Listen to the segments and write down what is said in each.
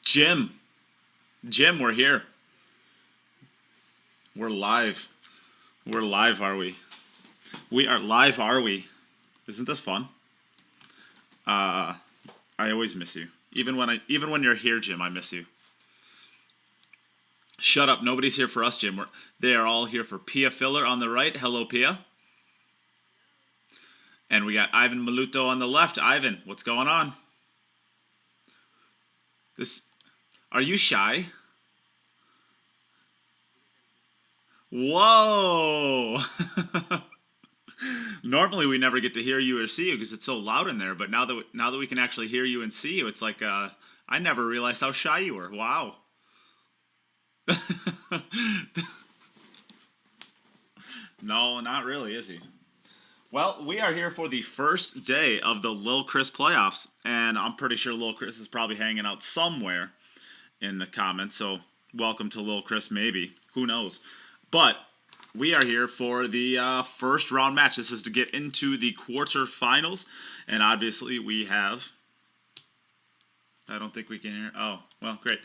Jim, we're here. We're live. We're live, are we? We are live, are we? Isn't this fun? I always miss you. Even when you're here, Jim, I miss you. Shut up. Nobody's here for us, Jim. They are all here for Pia Filler on the right. Hello, Pia. And we got Aivhan Maluto on the left. Aivhan, what's going on? Are you shy? Whoa! Normally we never get to hear you or see you because it's so loud in there. But now that we can actually hear you and see you, it's like I never realized how shy you were. Wow. No, not really, is he? Well, we are here for the first day of the Lil Chris playoffs, and I'm pretty sure Lil Chris is probably hanging out somewhere in the comments, so welcome to Lil Chris, maybe. Who knows? But we are here for the first round match. This is to get into the quarterfinals, and obviously we have... I don't think we can hear... Oh, well, great.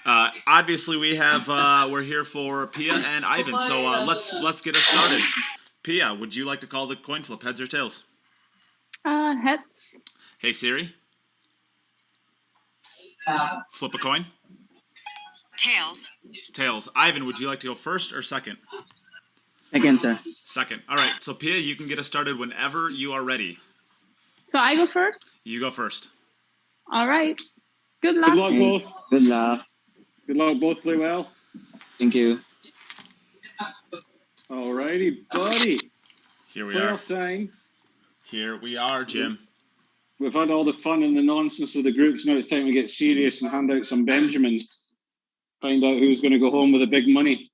Obviously we have... we're here for Pia and Aivhan, so let's get us started. Pia, would you like to call the coin flip, heads or tails? Heads. Hey, Siri. Flip a coin. Tails. Tails. Aivhan, would you like to go first or second? Second, sir. Second. All right. So, Pia, you can get us started whenever you are ready. So I go first? You go first. All right. Good luck. Good luck, both. Good luck. Good luck, both. Play well. Thank you. Alrighty, buddy. Here we are. Playoff time. Here we are, Jim. We've had all the fun and the nonsense of the groups. Now it's time to get serious and hand out some Benjamins. Find out who's going to go home with the big money.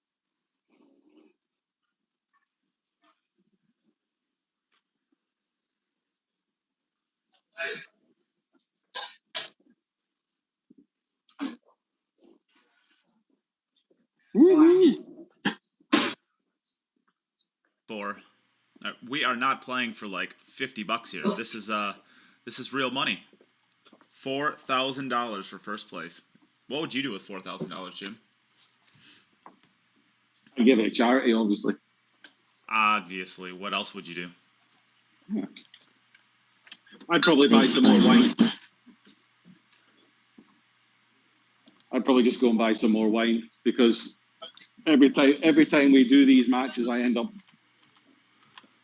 Woo-hoo. We are not playing for like $50 here. This is real money. $4,000 for first place. What would you do with $4,000, Jim? I'd give it a charity, obviously. Obviously. What else would you do? Yeah. I'd probably buy some more wine. I'd probably just go and buy some more wine because every time we do these matches, I end up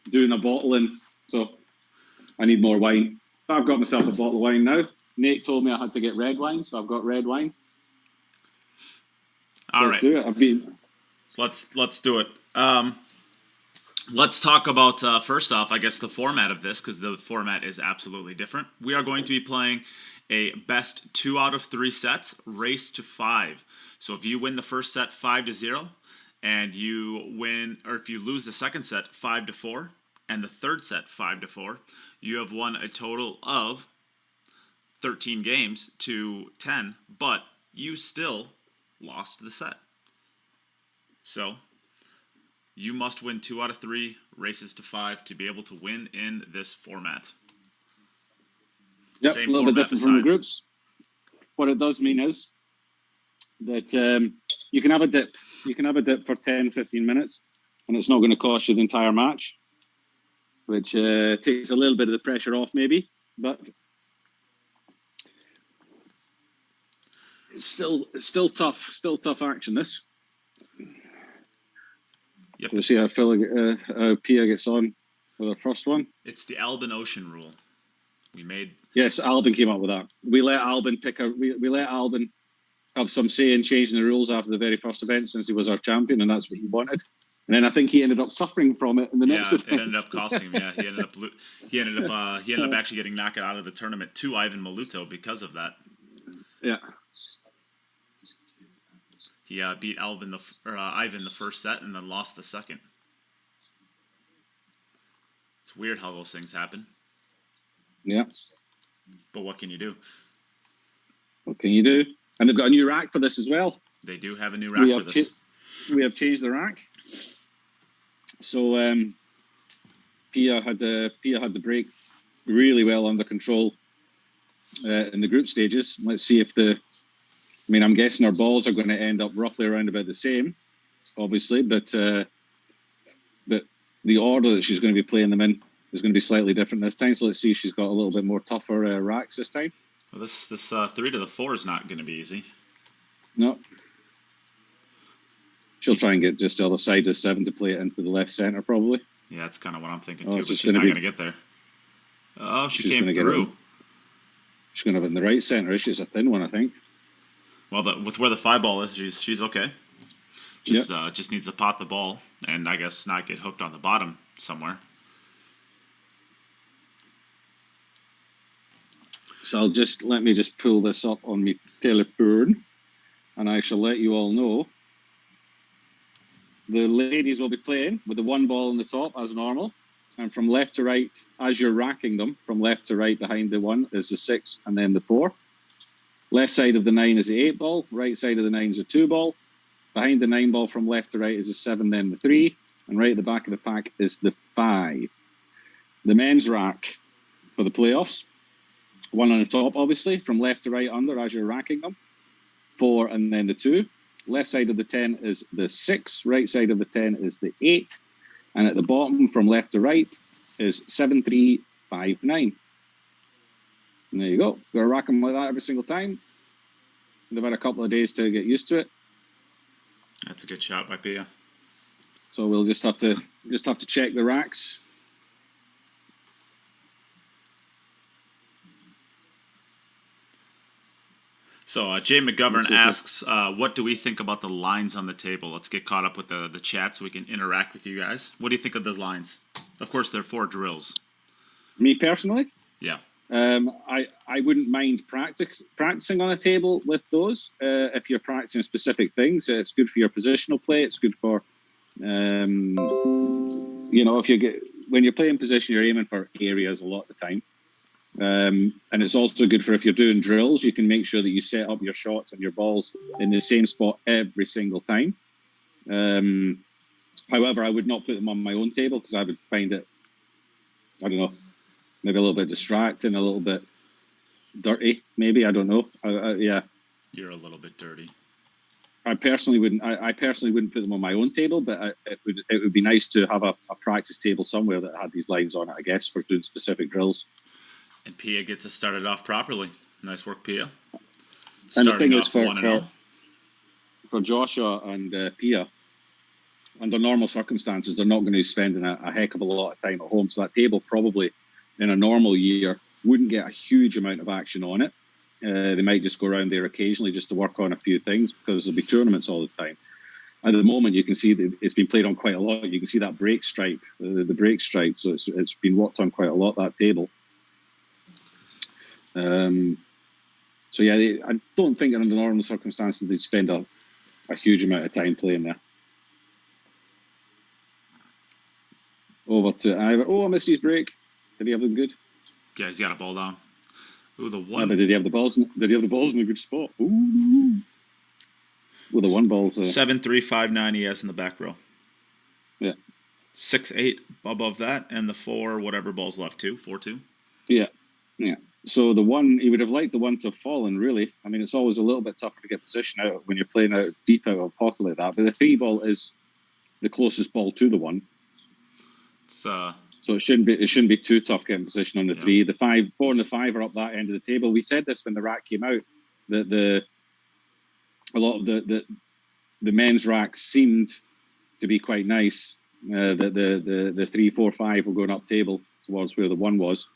doing a bottling. So I need more wine. I've got myself a bottle of wine now. Nate told me I had to get red wine, so I've got red wine. All right. Let's do it. Let's do it. Let's talk about, first off, I guess, the format of this, because the format is absolutely different. We are going to be playing a best 2 out of 3 sets, race to 5. So if you win the first set 5-0, and you win, or if you lose the second set 5-4, and the third set 5-4, you have won a total of 13 games to 10, but you still lost the set. So you must win 2 out of 3 races to 5 to be able to win in this format. Yep, Same a little bit format different from the besides. groups. What it does mean is that you can have a dip. You can have a dip for 10, 15 minutes, and it's not going to cost you the entire match, which takes a little bit of the pressure off maybe, but it's still tough action, this. Yep. We'll see how Pia gets on with her first one. It's the Albin Ocean rule. Yes, Albin came up with that. We let Albin we let Albin have some say in changing the rules after the very first event since he was our champion, and that's what he wanted. And then I think he ended up suffering from it in the next event. It ended up costing him. Yeah, he ended up actually getting knocked out of the tournament to Aivhan Maluto because of that. Yeah. He beat Aivhan the first set and then lost the second. It's weird how those things happen. Yeah. But what can you do? What can you do? And they've got a new rack for this as well. They do have a new rack for this. We have changed the rack. So Pia had the break really well under control in the group stages. Let's see if the mean, I'm guessing our balls are going to end up roughly around about the same, obviously, but the order that she's going to be playing them in is going to be slightly different this time. So let's see if she's got a little bit more tougher racks this time. Well, this 3 to the 4 is not going to be easy. No. She'll try and get just the other side of 7 to play it into the left center, probably. Yeah, that's kind of what I'm thinking Oh, too. it's But just she's not gonna going to get there. Oh, She's she came gonna get through. She's going to have it in the right center. It's a thin one, I think. Well, with where the 5 ball is, she's okay. Just needs to pot the ball and I guess not get hooked on the bottom somewhere. So let me just pull this up on my telephone, and I shall let you all know. The ladies will be playing with the 1 ball on the top as normal, and from left to right, as you're racking them, from left to right behind the 1 is the 6 and then the 4. Left side of the 9 is the 8 ball, right side of the 9 is a 2 ball. Behind the 9 ball from left to right is the 7, then the 3, and right at the back of the pack is the 5. The men's rack for the playoffs. 1 on the top, obviously, from left to right under as you're racking them. 4 and then the 2. Left side of the 10 is the 6. Right side of the 10 is the 8. And at the bottom, from left to right, is 7, 3, 5, 9. And there you go. Got to rack them like that every single time. They've had a couple of days to get used to it. That's a good shot by Pia. So we'll just have to check the racks. So Jay McGovern asks, what do we think about the lines on the table? Let's get caught up with the chat so we can interact with you guys. What do you think of the lines? Of course, they're 4 drills. Me personally? Yeah. I wouldn't mind practicing on a table with those. If you're practicing specific things, it's good for your positional play. It's good for, when you're playing position, you're aiming for areas a lot of the time. And it's also good for if you're doing drills, you can make sure that you set up your shots and your balls in the same spot every single time. However, I would not put them on my own table because I would find it, I don't know, maybe a little bit distracting, a little bit dirty, maybe. I don't know. Yeah. You're a little bit dirty. I personally wouldn't put them on my own table, but it would be nice to have a practice table somewhere that had these lines on it, I guess, for doing specific drills. And Pia gets us started off properly. Nice work, Pia. And the thing is, for Joshua and Pia, under normal circumstances, they're not going to be spending a heck of a lot of time at home. So that table probably, in a normal year, wouldn't get a huge amount of action on it. They might just go around there occasionally just to work on a few things because there'll be tournaments all the time. At the moment, you can see that it's been played on quite a lot. You can see that break stripe, the break stripe. So it's been worked on quite a lot, that table. So yeah, I don't think under normal circumstances they'd spend a huge amount of time playing there. Over to Ivan. Oh, I missed his break. Did he have them good? Yeah, he's got a ball down. Ooh, the 1. Yeah, but did he have the balls? Did he have the balls in a good spot? Ooh. Well, the 1 ball's 7, 3, 5, 9. He has in the back row. Yeah. 6, 8 above that, and the 4, whatever ball's left, 2, 4, 2. Yeah. So the 1, he would have liked the 1 to have fallen, really. I mean, it's always a little bit tougher to get position out when you're playing out deep out of a pocket like that. But the 3 ball is the closest ball to the 1. So it shouldn't be too tough getting position on the 3. The 5, 4 and the 5 are up that end of the table. We said this when the rack came out, that a lot of the men's racks seemed to be quite nice. The 3, 4, 5 were going up table towards where the 1 was.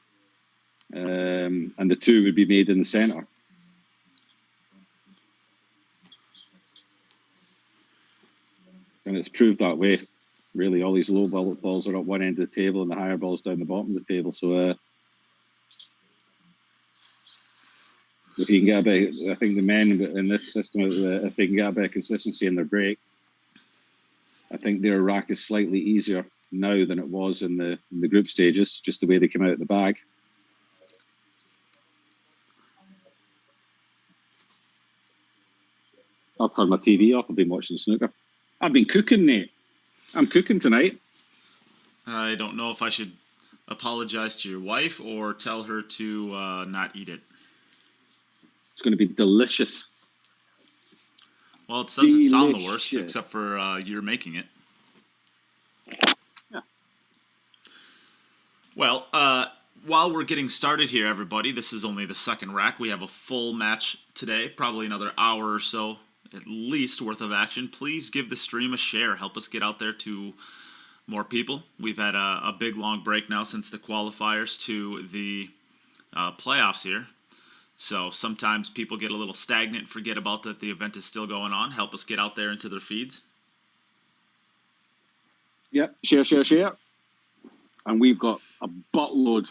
And the 2 would be made in the center. And it's proved that way. Really, all these low balls are up one end of the table and the higher balls down the bottom of the table. So if you can get a bit, I think the men in this system, if they can get a bit of consistency in their break, I think their rack is slightly easier now than it was in the group stages, just the way they came out of the bag. I'll turn my TV off. I've been watching snooker. I've been cooking, Nate. I'm cooking tonight. I don't know if I should apologize to your wife or tell her to not eat it. It's going to be delicious. Well, it doesn't sound the worst, Delicious. except for you're making it. Yeah. Well, while we're getting started here, everybody, this is only the second rack. We have a full match today, probably another hour or so at least worth of action. Please give the stream a share. Help us get out there to more people. We've had a big, long break now since the qualifiers to the playoffs here. So sometimes people get a little stagnant and forget about that the event is still going on. Help us get out there into their feeds. Yep, share. And we've got a buttload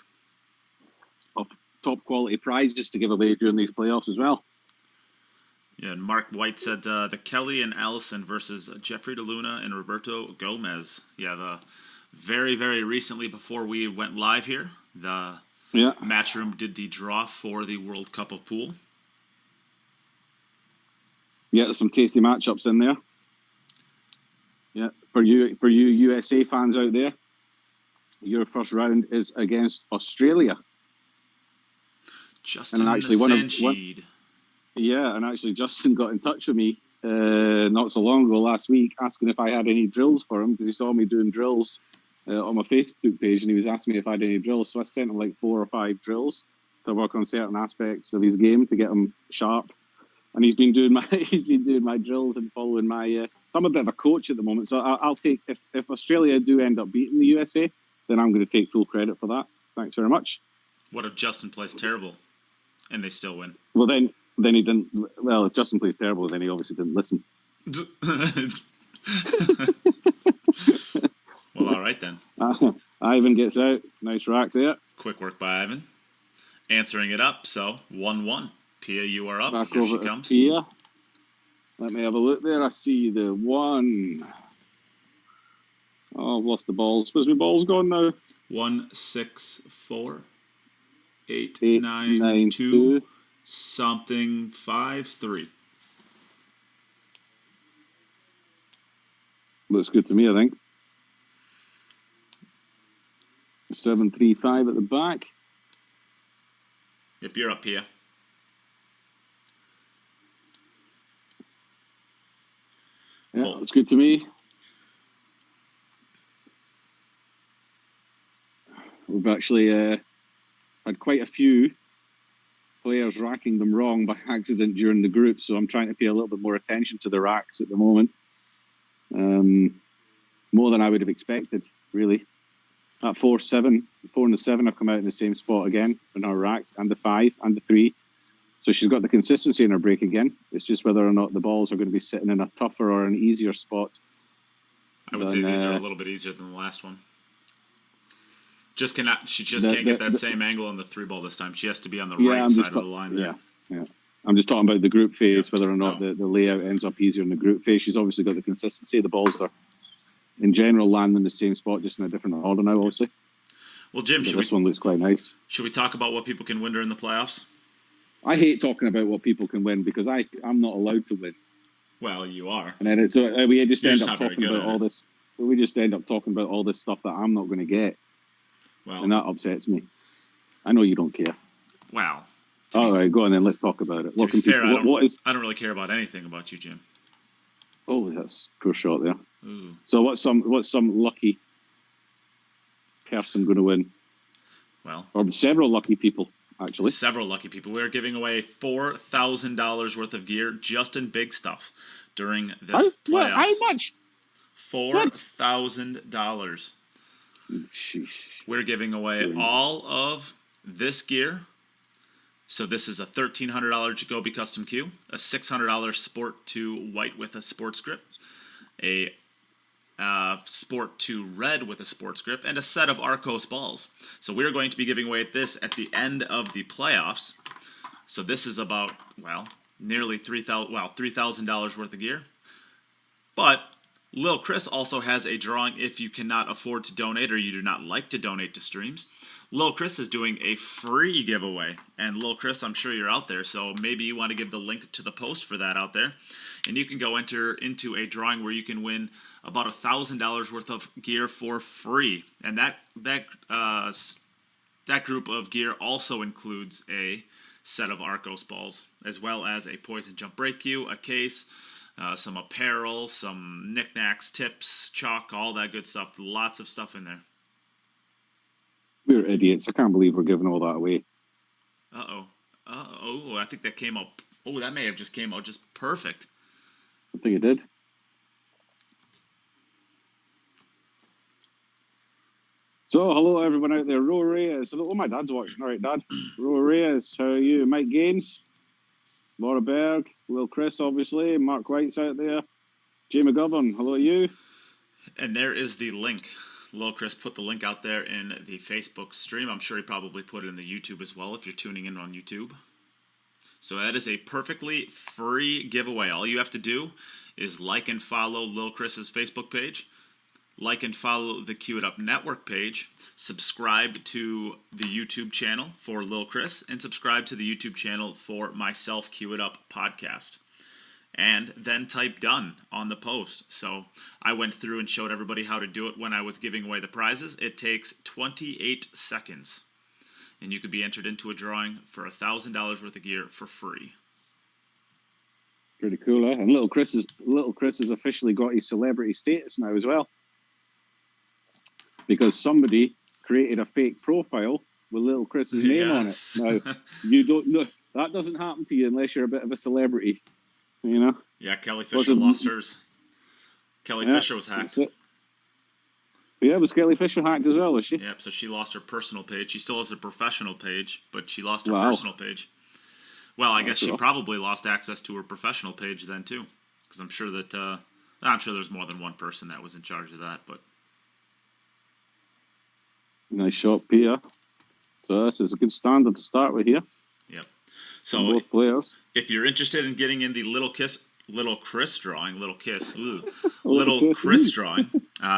of top quality prizes to give away during these playoffs as well. Yeah, and Mark White said the Kelly and Allison versus Jeffrey DeLuna and Roberto Gomez. Yeah, the very, very recently before we went live here, the Matchroom did the draw for the World Cup of Pool. Yeah, there's some tasty matchups in there. Yeah, for you USA fans out there, your first round is against Australia. Justin Sancheed. Yeah, and actually Justin got in touch with me not so long ago last week asking if I had any drills for him because he saw me doing drills on my Facebook page and he was asking me if I had any drills. So I sent him like 4 or 5 drills to work on certain aspects of his game to get him sharp. And he's been doing my drills and following my. So I'm a bit of a coach at the moment. So I'll take if Australia do end up beating the USA, then I'm going to take full credit for that. Thanks very much. What if Justin plays terrible and they still win? Well, then he didn't. Well, if Justin plays terrible, then he obviously didn't listen. Well, all right then. Ivan gets out. Nice rack there. Quick work by Ivan. Answering it up. So 1-1. Pia, you are up. Back Here over she comes. Pia. Let me have a look there. I see the 1. Oh, I've lost the balls. Where's my balls gone now? 1, 6, 4, 8, 8, 9, 9, 2, 2. something 5, 3. Looks good to me, I think. 7, 3, 5 at the back. Yep, you're up, Pia. Yeah, Well, that's good to me. We've actually had quite a few players racking them wrong by accident during the group, so I'm trying to pay a little bit more attention to the racks at the moment. More than I would have expected, really. That 4, 7, 4 and the 7 have come out in the same spot again in her rack, and the 5 and the 3. So she's got the consistency in her break again. It's just whether or not the balls are going to be sitting in a tougher or an easier spot. I would say these are a little bit easier than the last one. She just can't get that same angle on the 3 ball this time. She has to be on the right side of the line there. Yeah. I'm just talking about the group phase, whether or not the layout ends up easier in the group phase. She's obviously got the consistency. The balls are, in general, landing in the same spot, just in a different order now, obviously. Well, Jim, this one looks quite nice. Should we talk about what people can win during the playoffs? I hate talking about what people can win because I'm not allowed to win. Well, you are. And then we just end up talking about all this. We just end up talking about all this stuff that I'm not going to get. Well, and that upsets me. I know you don't care. Wow. All right, go on then. Let's talk about it. To be fair, I don't really care about anything about you, Jim. Oh, that's a poor shot there. Ooh. So what's some lucky person going to win? Well, or several lucky people, actually. Several lucky people. We're giving away $4,000 worth of gear just in big stuff during this playoffs. How much? $4,000. Sheesh. We're giving away all of this gear. So this is a $1,300 Jacoby Custom Q, a $600 Sport 2 White with a sports grip, a Sport 2 Red with a sports grip, and a set of Arcos balls. So we're going to be giving away this at the end of the playoffs. So this is about, nearly $3,000 worth of gear. But Lil Chris also has a drawing if you cannot afford to donate or you do not like to donate to streams. Lil Chris is doing a free giveaway. And Lil Chris, I'm sure you're out there, so maybe you want to give the link to the post for that out there. And you can go enter into a drawing where you can win about $1,000 worth of gear for free. And that group of gear also includes a set of Arcos balls, as well as a Poison Jump Break Cue, a case, some apparel, some knickknacks, tips, chalk, all that good stuff. Lots of stuff in there. We're idiots. I can't believe we're giving all that away. Uh-oh. I think that came out. Oh, that may have just came out just perfect. I think it did. So, hello everyone out there. Ro Reyes. Hello. Oh, my dad's watching. All right, Dad. Ro Reyes, how are you? Mike Gaines, Laura Berg, Will Chris, obviously. Mark White's out there. Jay McGovern, hello to you. And there is the link. Lil Chris put the link out there in the Facebook stream. I'm sure he probably put it in the YouTube as well if you're tuning in on YouTube. So that is a perfectly free giveaway. All you have to do is like and follow Lil Chris's Facebook page, like and follow the Cue It Up Network page, subscribe to the YouTube channel for Lil Chris, and subscribe to the YouTube channel for myself, Cue It Up Podcast. And then type done on the post. So I went through and showed everybody how to do it when I was giving away the prizes. It takes 28 seconds. And you could be entered into a drawing for $1,000 worth of gear for free. Pretty cool, eh? And Little Chris has officially got his celebrity status now as well. Because somebody created a fake profile with Little Chris's name on it. Now, you don't know. That doesn't happen to you unless you're a bit of a celebrity. You know? Yeah, Kelly Fisher lost hers. Kelly Fisher was hacked. Yeah, was Kelly Fisher hacked as well, was she? Yep, so she lost her personal page. She still has a professional page, but she lost her personal page. Well, I guess she probably lost access to her professional page then, too. Because I'm sure that, I'm sure there's more than one person that was in charge of that, but... Nice shot, Peter. So this is a good standard to start with here. Yep. So both players. If you're interested in getting in the Little Chris drawing, Little Chris drawing,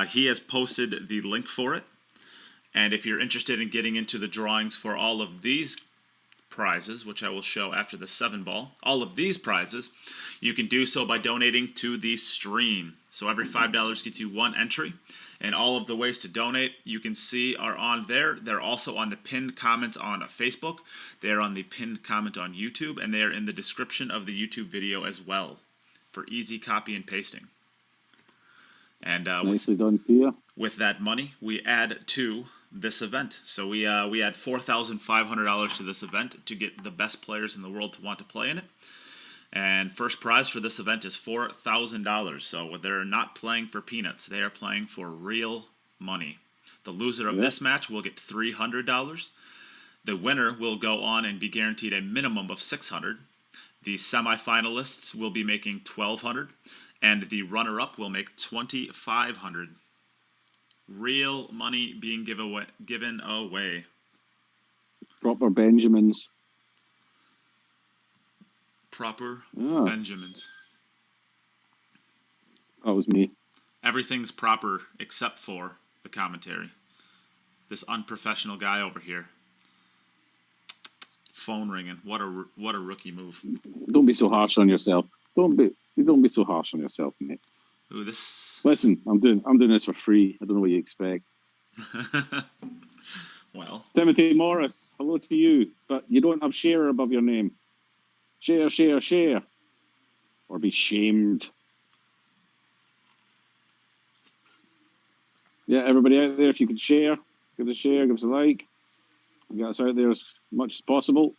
he has posted the link for it. And if you're interested in getting into the drawings for all of these prizes, which I will show after the 7-ball, all of these prizes, you can do so by donating to the stream. So every $5 gets you one entry. And all of the ways to donate you can see are on there. They're also on the pinned comment on Facebook. They're on the pinned comment on YouTube. And they are in the description of the YouTube video as well for easy copy and pasting. And nicely done, Pia. With that money, we add to this event. So we add $4,500 to this event to get the best players in the world to want to play in it. And first prize for this event is $4,000. So they're not playing for peanuts. They are playing for real money. The loser of this match will get $300. The winner will go on and be guaranteed a minimum of $600. The semifinalists will be making $1,200. And the runner-up will make $2,500. Real money being given away. Proper Benjamins. Proper Benjamins. That was me. Everything's proper except for the commentary. This unprofessional guy over here. Phone ringing. What a rookie move. Don't be so harsh on yourself. Don't be so harsh on yourself, mate. Ooh, this. Listen, I'm doing this for free. I don't know what you expect. Well. Timothy Morris, hello to you, but you don't have share above your name. Share, share, share. Or be shamed. Yeah, everybody out there, if you could share, give us a share, give us a like. Get us out there as much as possible.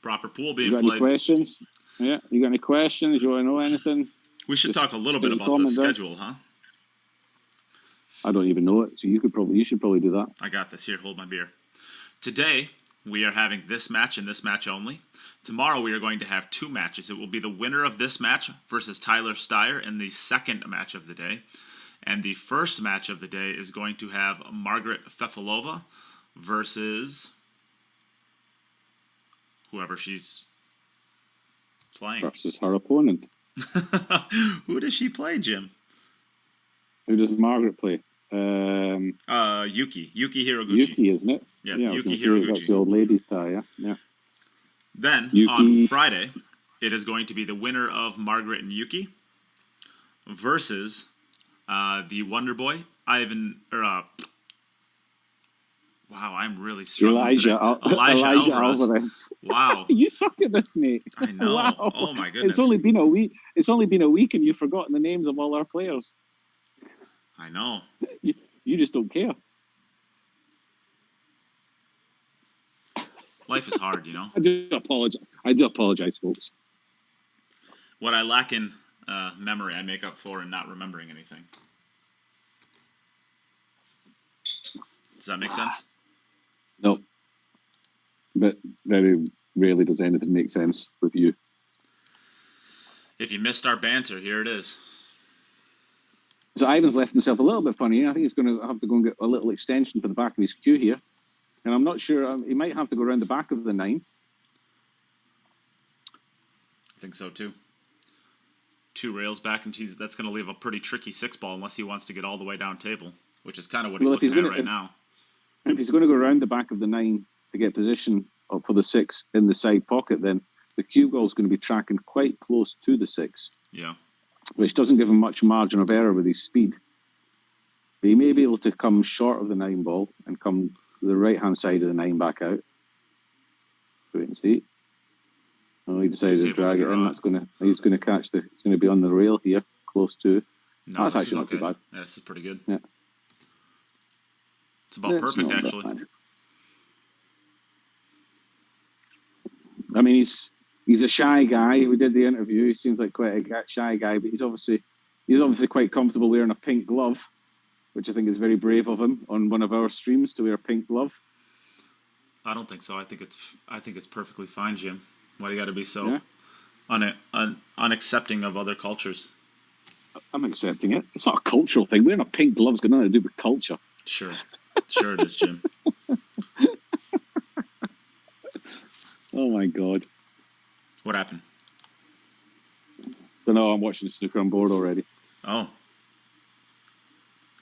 Proper pool being played. You got any questions? Yeah, you got any questions? You want to know anything? We should talk a little bit about the schedule, huh? I don't even know it, so you should probably do that. I got this. Here, hold my beer. Today, we are having this match and this match only. Tomorrow, we are going to have 2 matches. It will be the winner of this match versus Tyler Styer in the second match of the day. And the first match of the day is going to have Margaret Fefilova versus whoever she's playing. Versus her opponent. Who does she play, Jim? Who does Margaret play? Yuki Hiroguchi. Yuki, isn't it? Yeah, Yuki Hiroguchi. That's the old lady's tie, yeah. Then, on Friday, it is going to be the winner of Margaret and Yuki versus the Wonder Boy, Aivhan, wow, Wow, I'm really struggling Elijah, today. Elijah Alvarez. Alvarez. Wow. You suck at this, Nate. I know. Wow. Oh my goodness. It's only been a week. It's only been a week, and you've forgotten the names of all our players. I know. You just don't care. Life is hard, you know. I do apologize, folks. What I lack in memory, I make up for in not remembering anything. Does that make sense? No, but very rarely does anything make sense with you. If you missed our banter, here it is. So Ivan's left himself a little bit funny. I think he's going to have to go and get a little extension for the back of his queue here. And I'm not sure, he might have to go around the back of the 9. I think so too. 2 rails back, and that's going to leave a pretty tricky 6-ball unless he wants to get all the way down table, which is kind of what he's looking at right now. If he's going to go around the back of the 9 to get position for the 6 in the side pocket, then the cue ball is going to be tracking quite close to the 6. Yeah. Which doesn't give him much margin of error with his speed. But he may be able to come short of the 9 ball and come to the right-hand side of the 9 back out. Wait and see. Oh, he decided to drag it in. He's going to catch it's going to be on the rail here, close to. No, that's actually not too bad. Yeah, this is pretty good. Yeah. It's about perfect, actually. I mean, he's a shy guy. We did the interview. He seems like quite a shy guy, but he's obviously quite comfortable wearing a pink glove, which I think is very brave of him on one of our streams to wear a pink glove. I don't think so. I think it's perfectly fine, Jim. Why do you got to be so unaccepting of other cultures? I'm accepting it. It's not a cultural thing. Wearing a pink glove's got nothing to do with culture. Sure it is, Jim. Oh my God. What happened? Don't know. I'm watching the snooker on board already. Oh.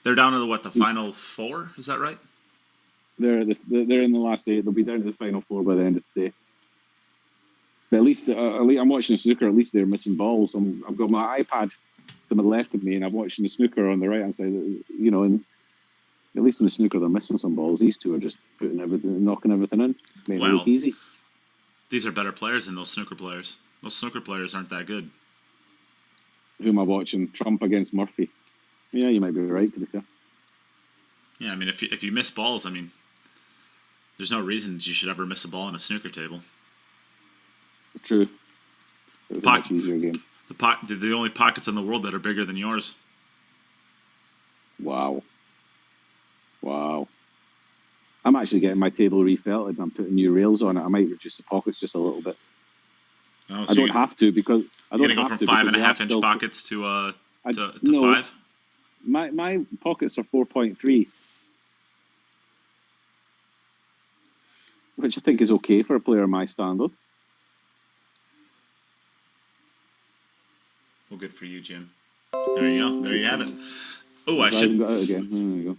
They're down to the final 4? Is that right? They're in the last 8. They'll be down to the final 4 by the end of the day. But at least I'm watching the snooker. At least they're missing balls. I've got my iPad to the left of me, and I'm watching the snooker on the right hand side. You know, and at least in the snooker they're missing some balls. These two are just knocking everything in, making it look easy. These are better players than those snooker players. Those snooker players aren't that good. Who am I watching? Trump against Murphy. Yeah, you might be right, to be fair. Yeah, I mean, if you miss balls, I mean, there's no reason you should ever miss a ball on a snooker table. True. It was a much easier game. The only pockets in the world that are bigger than yours. Wow. I'm actually getting my table refelted and I'm putting new rails on it. I might reduce the pockets just a little bit. Oh, so I don't have to because I don't have to. You're going to go from 5.5-inch pockets to 5? My pockets are 4.3, which I think is okay for a player of my standard. Well, good for you, Jim. There you go. There you have it. Oh, I should. Got it again. There you go.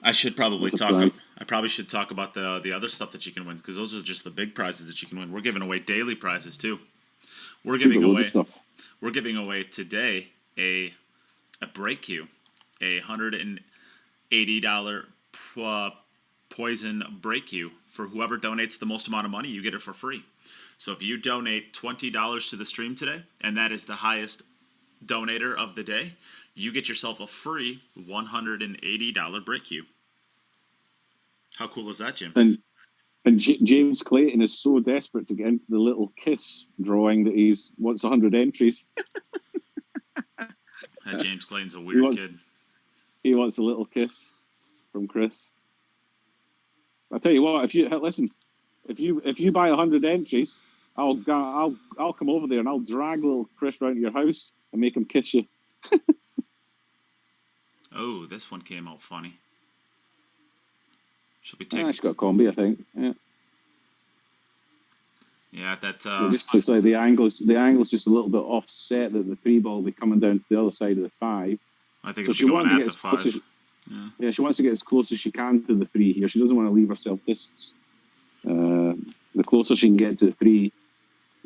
I should probably talk. I probably should talk about the other stuff that you can win, because those are just the big prizes that you can win. We're giving away daily prizes too. We're giving away today a break cue, a $180 poison break cue for whoever donates the most amount of money. You get it for free. So if you donate $20 to the stream today, and that is the highest donator of the day, you get yourself a free $180 break cue. How cool is that, Jim? And James Clayton is so desperate to get into the little kiss drawing that he wants 100 entries. James Clayton's a weird kid. He wants a little kiss from Chris. I tell you what, if you buy 100 entries, I'll come over there and I'll drag little Chris round to your house and make him kiss you. Oh, this one came out funny. Should we take? She's got a combi, I think. Yeah. Yeah, that. It just looks like the angle's just a little bit offset. That the 3 ball will be coming down to the other side of the 5. I think it'll be going at the 5. Yeah, she wants to get as close as she can to the 3 here. She doesn't want to leave herself distance. The closer she can get to the 3,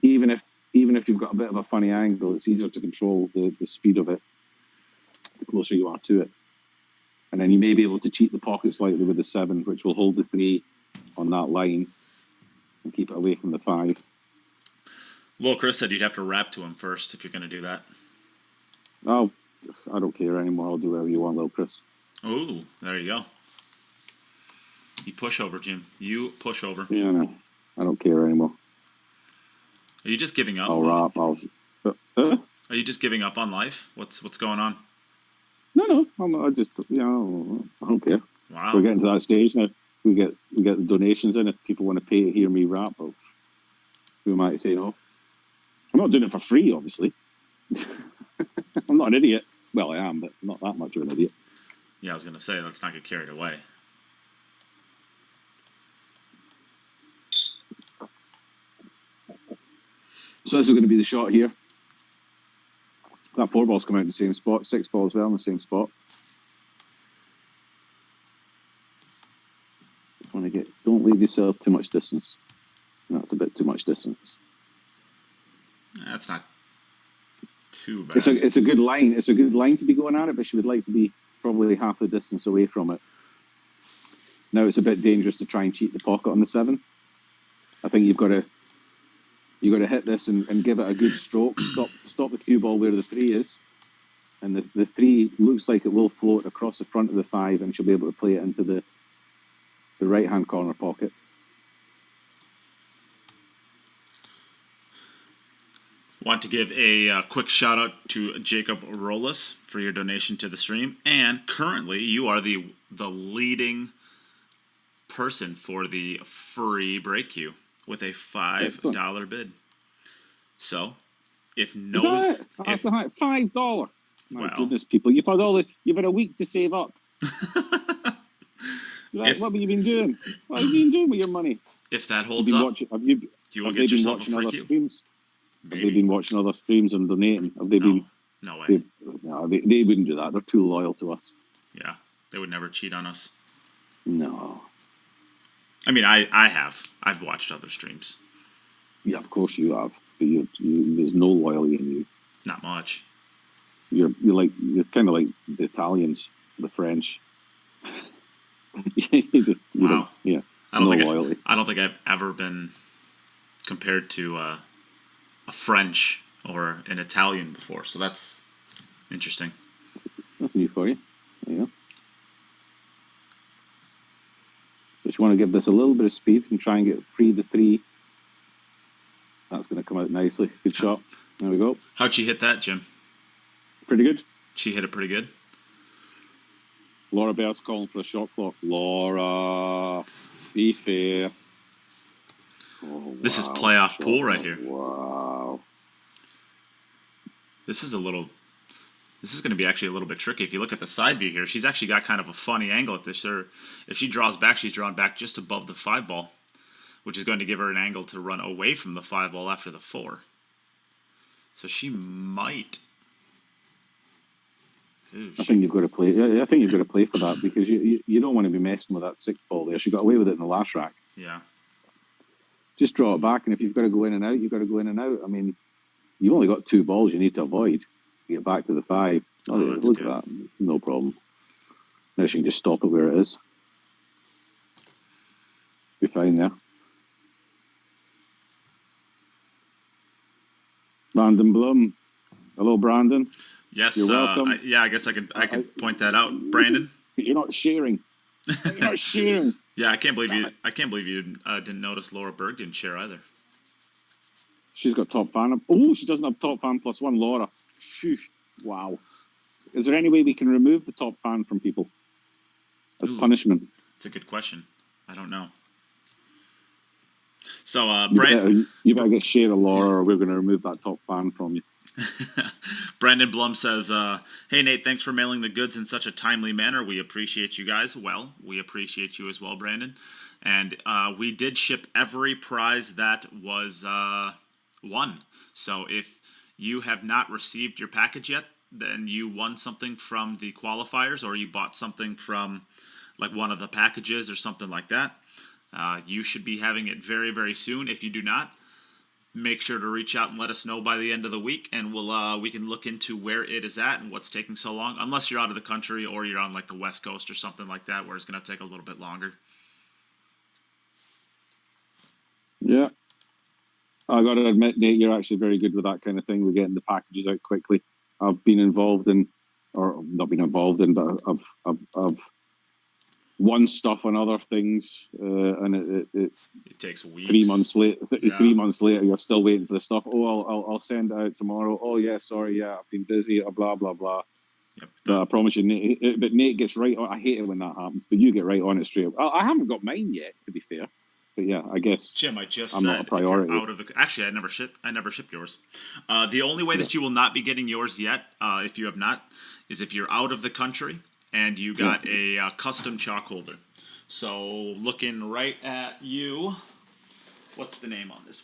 even if you've got a bit of a funny angle, it's easier to control the speed of it. The closer you are to it. And then you may be able to cheat the pocket slightly with the 7, which will hold the 3 on that line and keep it away from the 5. Well, Chris said you'd have to rap to him first if you're going to do that. Oh, I don't care anymore. I'll do whatever you want, little Chris. Oh, there you go. You push over, Jim. You push over. Yeah, no, I don't care anymore. Are you just giving up? I'll rap. Are you just giving up on life? What's going on? No. I just, I don't care. Wow. We're getting to that stage now. We get the donations in. If people want to pay to hear me rap, who am I to say no? I'm not doing it for free, obviously. I'm not an idiot. Well, I am, but not that much of an idiot. Yeah, I was going to say, let's not get carried away. So this is going to be the shot here. That 4 ball's come out in the same spot. 6 balls well in the same spot. Don't leave yourself too much distance. That's a bit too much distance. That's not too bad. It's a good line. It's a good line to be going at it, but she would like to be probably half the distance away from it. Now it's a bit dangerous to try and cheat the pocket on the 7. I think you've got to hit this and give it a good stroke. Stop the cue ball where the 3 is, and the 3 looks like it will float across the front of the 5, and she'll be able to play it into the right hand corner pocket. Want to give a quick shout out to Jacob Rollis for your donation to the stream, and currently you are the leading person for the free break queue with a $5 bid. So, if no, Is that it? That's a high $5. My Well. goodness, people! You've had a week to save up. What have you been doing? What have you been doing with your money? if that Have holds you been up, watching? you will Have get they been yourself a watching free other queue. streams? Have they Maybe. been watching other streams and donating? Have they been? No way. They wouldn't do that. They're too loyal to us. Yeah, they would never cheat on us. No. I mean, I have. I've watched other streams. Yeah, of course you have. But there's no loyalty in you. Not much. You're kind of like the Italians, the French. Wow. Yeah. I don't No think loyalty. I don't think I've ever been compared to a French or an Italian before, so that's interesting. That's new for you. There you go. So you want to give this a little bit of speed and try and get free the 3. That's going to come out nicely. Good shot. There we go. How'd she hit that, Jim? Pretty good. She hit it pretty good. Laura Bear's calling for a shot clock. Laura, be fair. Oh, This is wow. playoff Shot pool right clock. here. Wow. This is going to be actually a little bit tricky. If you look at the side view here, she's actually got kind of a funny angle at this. If she draws back, she's drawn back just above the 5 ball, which is going to give her an angle to run away from the 5 ball after the 4. So she might. Ooh, I think you've got to play. Yeah, I think you've got to play for that because you don't want to be messing with that 6 ball there. She got away with it in the last rack. Yeah. Just draw it back, and if you've got to go in and out, you've got to go in and out. I mean, you've only got 2 balls you need to avoid. Get back to the 5. Oh, that's look good. at that. No problem. Now she can just stop it where it is. Be fine there. Brandon Blum. Hello, Brandon. Yes. You're welcome. I guess I could point that out, Brandon. You're not sharing. You're not sharing. Yeah, I can't believe you didn't notice Laura Berg didn't share either. She's got top fan. Oh, she doesn't have top fan +1, Laura. Phew. Wow. Is there any way we can remove the top fan from people as Ooh. punishment? It's a good question. I don't know. So, Brandon. You better get share of Laura, or we're going to remove that top fan from you. Brandon Blum says, hey, Nate, thanks for mailing the goods in such a timely manner. We appreciate you guys. Well, we appreciate you as well, Brandon. And we did ship every prize that was won. So if you have not received your package yet, then you won something from the qualifiers, or you bought something from like one of the packages or something like that. You should be having it very, very soon. If you do not, make sure to reach out and let us know by the end of the week, and we can look into where it is at and what's taking so long. Unless you're out of the country or you're on like the West Coast or something like that, where it's going to take a little bit longer. Yeah. I got to admit, Nate, you're actually very good with that kind of thing. We're getting the packages out quickly. I've been involved in, or not been involved in, but I've won stuff on other things, and it takes weeks. 3 months later, Yeah. 3 months later, you're still waiting for the stuff. Oh, I'll send it out tomorrow. Oh yeah, sorry, yeah, I've been busy. Blah blah blah. Yep. But I promise you, Nate, but Nate gets right on. I hate it when that happens, but you get right on it straight up. I haven't got mine yet, to be fair. But yeah, I guess Jim, I just I'm said not a priority. If you're out of the. Actually, I never shipped yours. The only way that you will not be getting yours yet, if you have not, is if you're out of the country and you got a custom chalk holder. So looking right at you, what's the name on this?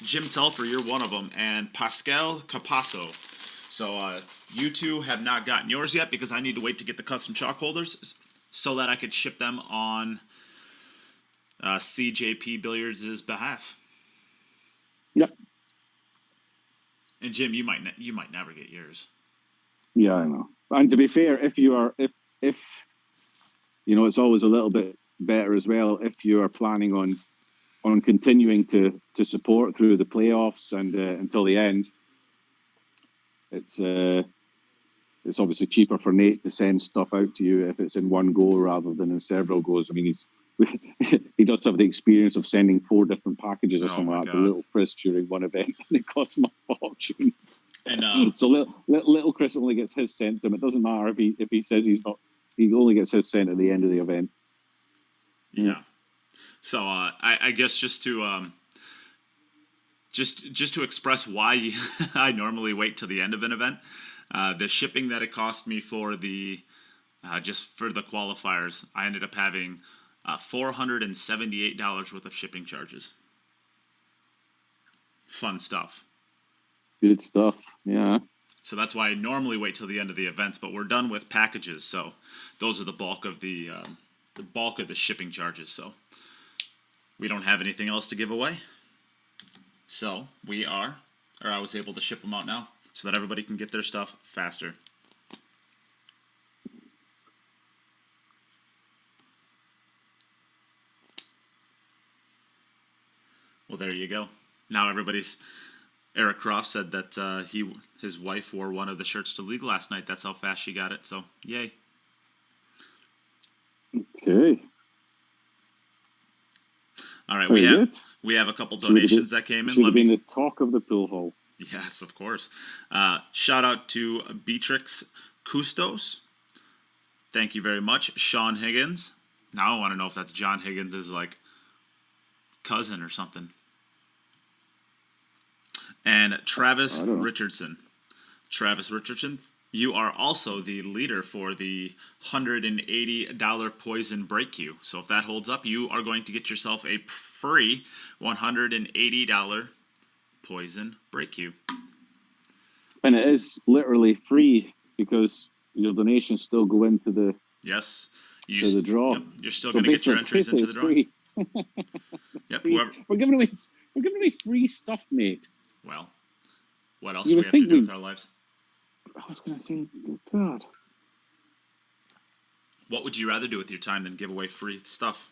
Jim Telfer, you're one of them, and Pascal Capasso. So you two have not gotten yours yet because I need to wait to get the custom chalk holders so that I could ship them on CJP Billiards' behalf. Yep. And Jim, you might never get yours. Yeah, I know. And to be fair, if you know, it's always a little bit better as well if you are planning on continuing to support through the playoffs and until the end. It's obviously cheaper for Nate to send stuff out to you if it's in one go rather than in several goes. I mean, he does have the experience of sending 4 different packages or something like that to little Chris during one event, and it costs him a fortune. And so little Chris only gets his sent to him. It doesn't matter if he says he's not. He only gets his sent at the end of the event. Yeah. So I guess just to express why I normally wait till the end of an event, the shipping that it cost me for the just for the qualifiers, I ended up having $478 worth of shipping charges. Fun stuff. Good stuff. Yeah. So that's why I normally wait till the end of the events, but we're done with packages, so those are the bulk of the shipping charges. So we don't have anything else to give away. So I was able to ship them out now so that everybody can get their stuff faster. Well, there you go. Now Eric Croft said that his wife wore one of the shirts to league last night. That's how fast she got it. So, yay. Okay. All right, Very we have a couple donations that came in. Should have been the talk of the pool hall. Yes, of course. Shout out to Beatrix Custos. Thank you very much. Sean Higgins. Now I want to know if that's John Higgins' like cousin or something. And Travis Richardson. Travis Richardson, you are also the leader for the $180 poison break queue. So if that holds up, you are going to get yourself a free $180 poison break queue. And it is literally free because your donations still go into the the draw. Yep, you're still going to get your entries into the draw. Free. Yep, free. We're giving away free stuff, mate. Well, what else do we have to do with our lives? I was going to say, God. What would you rather do with your time than give away free stuff?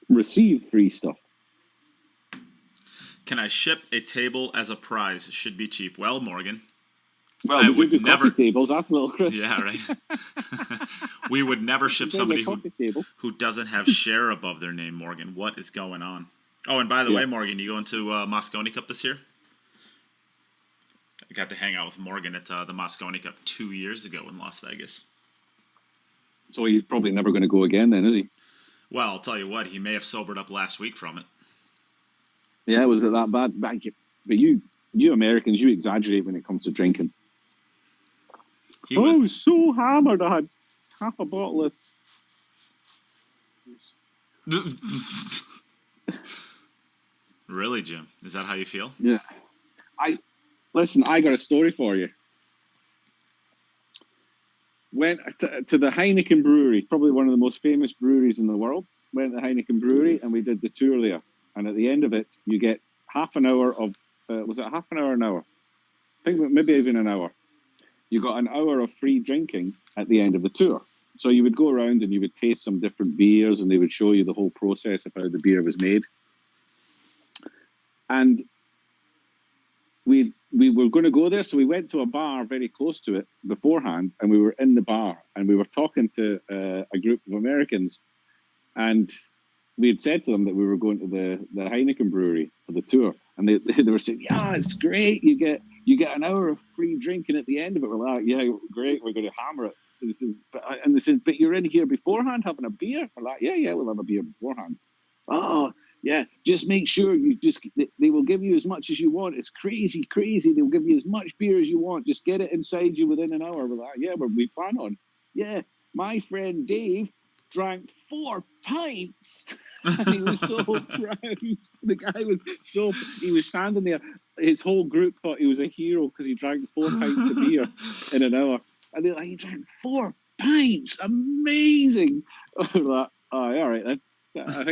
Receive free stuff. Can I ship a table as a prize? Should be cheap. Well, Morgan. Well, I we would do never coffee tables. That's little Chris. Yeah, right. We would never ship somebody who doesn't have share above their name, Morgan. What is going on? Oh, and by the way, Morgan, you going to Moscone Cup this year? I got to hang out with Morgan at the Moscone Cup 2 years ago in Las Vegas. So he's probably never going to go again then, is he? Well, I'll tell you what, he may have sobered up last week from it. Yeah, was it that bad? But you Americans, you exaggerate when it comes to drinking. I was so hammered, I had half a bottle of... Really, Jim? Is that how you feel? Yeah. Listen, I got a story for you. Went to the Heineken Brewery, probably one of the most famous breweries in the world. Went to the Heineken Brewery and we did the tour there. And at the end of it, you get half an hour of, was it half an hour, an hour? I think maybe even an hour. You got an hour of free drinking at the end of the tour. So you would go around and you would taste some different beers, and they would show you the whole process of how the beer was made. And we were going to go there, so we went to a bar very close to it beforehand, and we were in the bar, and we were talking to a group of Americans, and we had said to them that we were going to the Heineken brewery for the tour, and they were saying, "Yeah, it's great. You get an hour of free drinking at the end of it." We're like, "Yeah, great. We're going to hammer it." And they said, "But you're in here beforehand having a beer?" We're like, "Yeah, we'll have a beer beforehand." "Oh, yeah, just make sure they will give you as much as you want. It's crazy. They'll give you as much beer as you want. Just get it inside you within an hour." We're like, "Yeah, we plan on." "Yeah, my friend Dave drank 4 pints." And he was so proud. The guy he was standing there. His whole group thought he was a hero because he drank 4 pints of beer in an hour. And they're like, "He drank 4 pints. Amazing." We're like, "Oh, all right then." I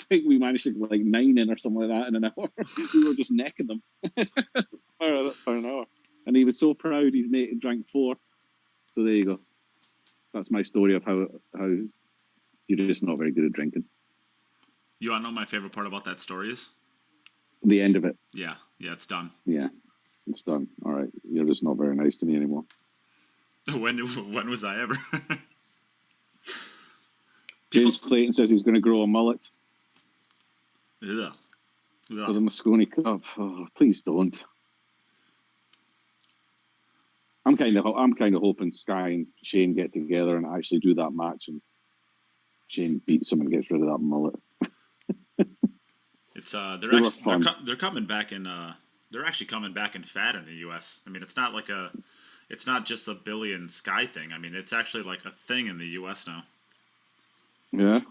think we managed to get like 9 in or something like that in an hour. We were just necking them for an hour. And he was so proud his mate had drank 4. So there you go. That's my story of how you're just not very good at drinking. You want to know my favorite part about that story is? The end of it. Yeah, it's done. Yeah, it's done. All right. You're just not very nice to me anymore. When was I ever? James Clayton says he's going to grow a mullet Ugh. for the Moscone Cup. Oh, please don't. I'm kind of hoping Sky and Shane get together and actually do that match, and Shane beats him and gets rid of that mullet. It's they're coming back in they're actually coming back in fat in the US. I mean, it's not just a Billy and Sky thing. I mean, it's actually like a thing in the US now. Yeah.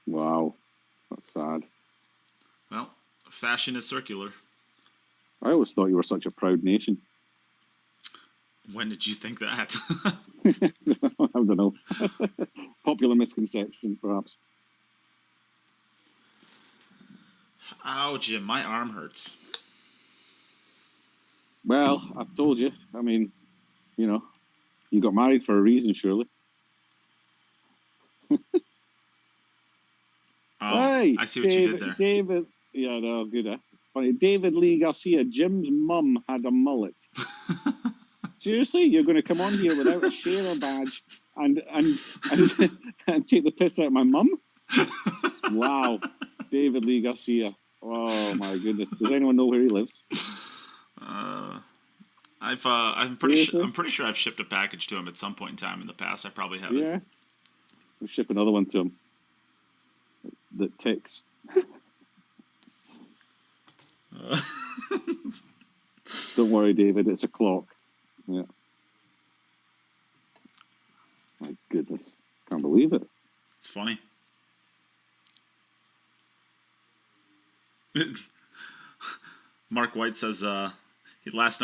Wow. That's sad. Well, fashion is circular. I always thought you were such a proud nation. When did you think that? I don't know. Popular misconception, perhaps. Ow, Jim, my arm hurts. Well, I've told you. I mean, you got married for a reason, surely. Hey, I see what you did there. David, yeah, no, good. Funny. David Lee Garcia, Jim's mum had a mullet. Seriously, you're going to come on here without a sharer badge and take the piss out of my mum? Wow, David Lee Garcia. Oh my goodness. Does anyone know where he lives? I'm pretty sure I've shipped a package to him at some point in time in the past. I probably haven't. Yeah, we'll ship another one to him that ticks. Don't worry, David. It's a clock. Yeah. My goodness, can't believe it. It's funny. Mark White says just last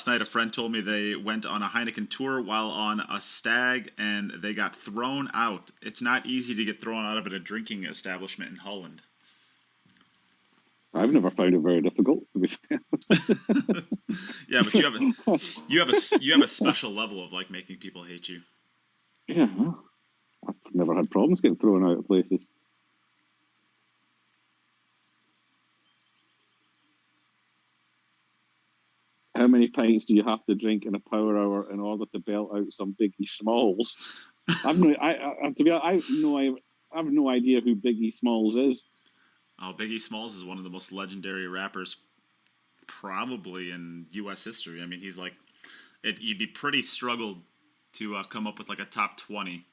night a friend told me they went on a Heineken tour while on a stag and they got thrown out. It's not easy to get thrown out of a drinking establishment in Holland. I've never found it very difficult, to be fair. Yeah, but you have a special level of like making people hate you. Yeah, well, I've never had problems getting thrown out of places. How many pints do you have to drink in a power hour in order to belt out some Biggie Smalls? I have no idea who Biggie Smalls is. Oh, Biggie Smalls is one of the most legendary rappers probably in U.S. history. I mean, he's like, you'd be pretty struggled to come up with like a top 20.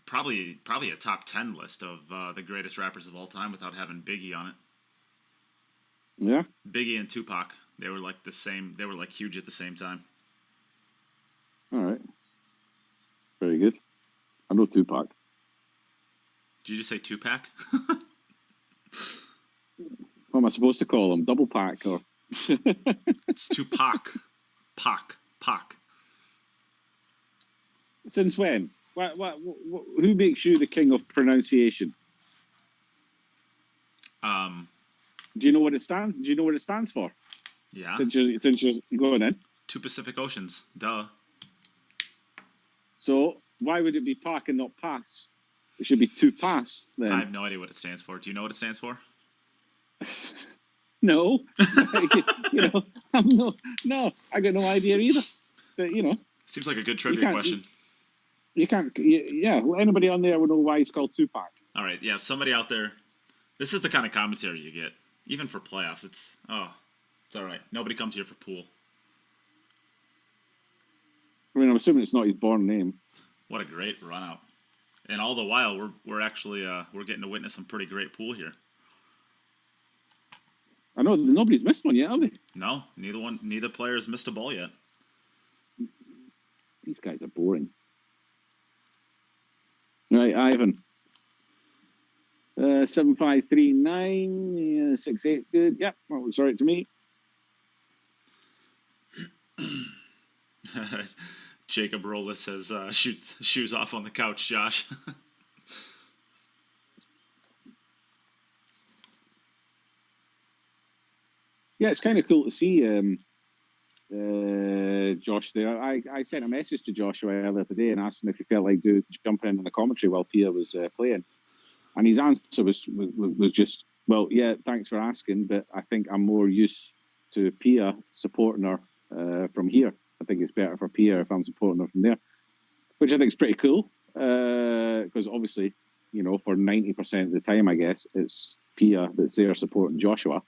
Probably a top 10 list of the greatest rappers of all time without having Biggie on it. Yeah. Biggie and Tupac, they were like the same. They were like huge at the same time. All right. Very good. I know Tupac. Did you just say two-pack? What am I supposed to call him? Double pack or? It's Tupac. Pac. Since when? Who makes you the king of pronunciation? Do you know what it stands? Do you know what it stands for? Yeah. Since you're going in. 2 Pacific Oceans. Duh. So why would it be park and not pass? It should be 2 pass then. I have no idea what it stands for. Do you know what it stands for? No, no, I got no idea either. But Seems like a good trivia question. You can't. Yeah, anybody on there would know why it's called 2-pack. All right, yeah. Somebody out there. This is the kind of commentary you get, even for playoffs. It's all right. Nobody comes here for pool. I mean, I'm assuming it's not his born name. What a great run out! And all the while, we're actually we're getting to witness some pretty great pool here. I know nobody's missed one yet, have they? No, neither player's missed a ball yet. These guys are boring. Right, Aivhan. 7539, 68, good. Yep, that looks all right to me. Jacob Rollis says, shoes off on the couch, Josh. Yeah, it's kind of cool to see Josh there. I sent a message to Joshua earlier today and asked him if he felt like jumping in on the commentary while Pia was playing. And his answer was just, well, yeah, thanks for asking, but I think I'm more used to Pia supporting her from here. I think it's better for Pia if I'm supporting her from there, which I think is pretty cool because obviously, for 90% of the time, I guess, it's Pia that's there supporting Joshua.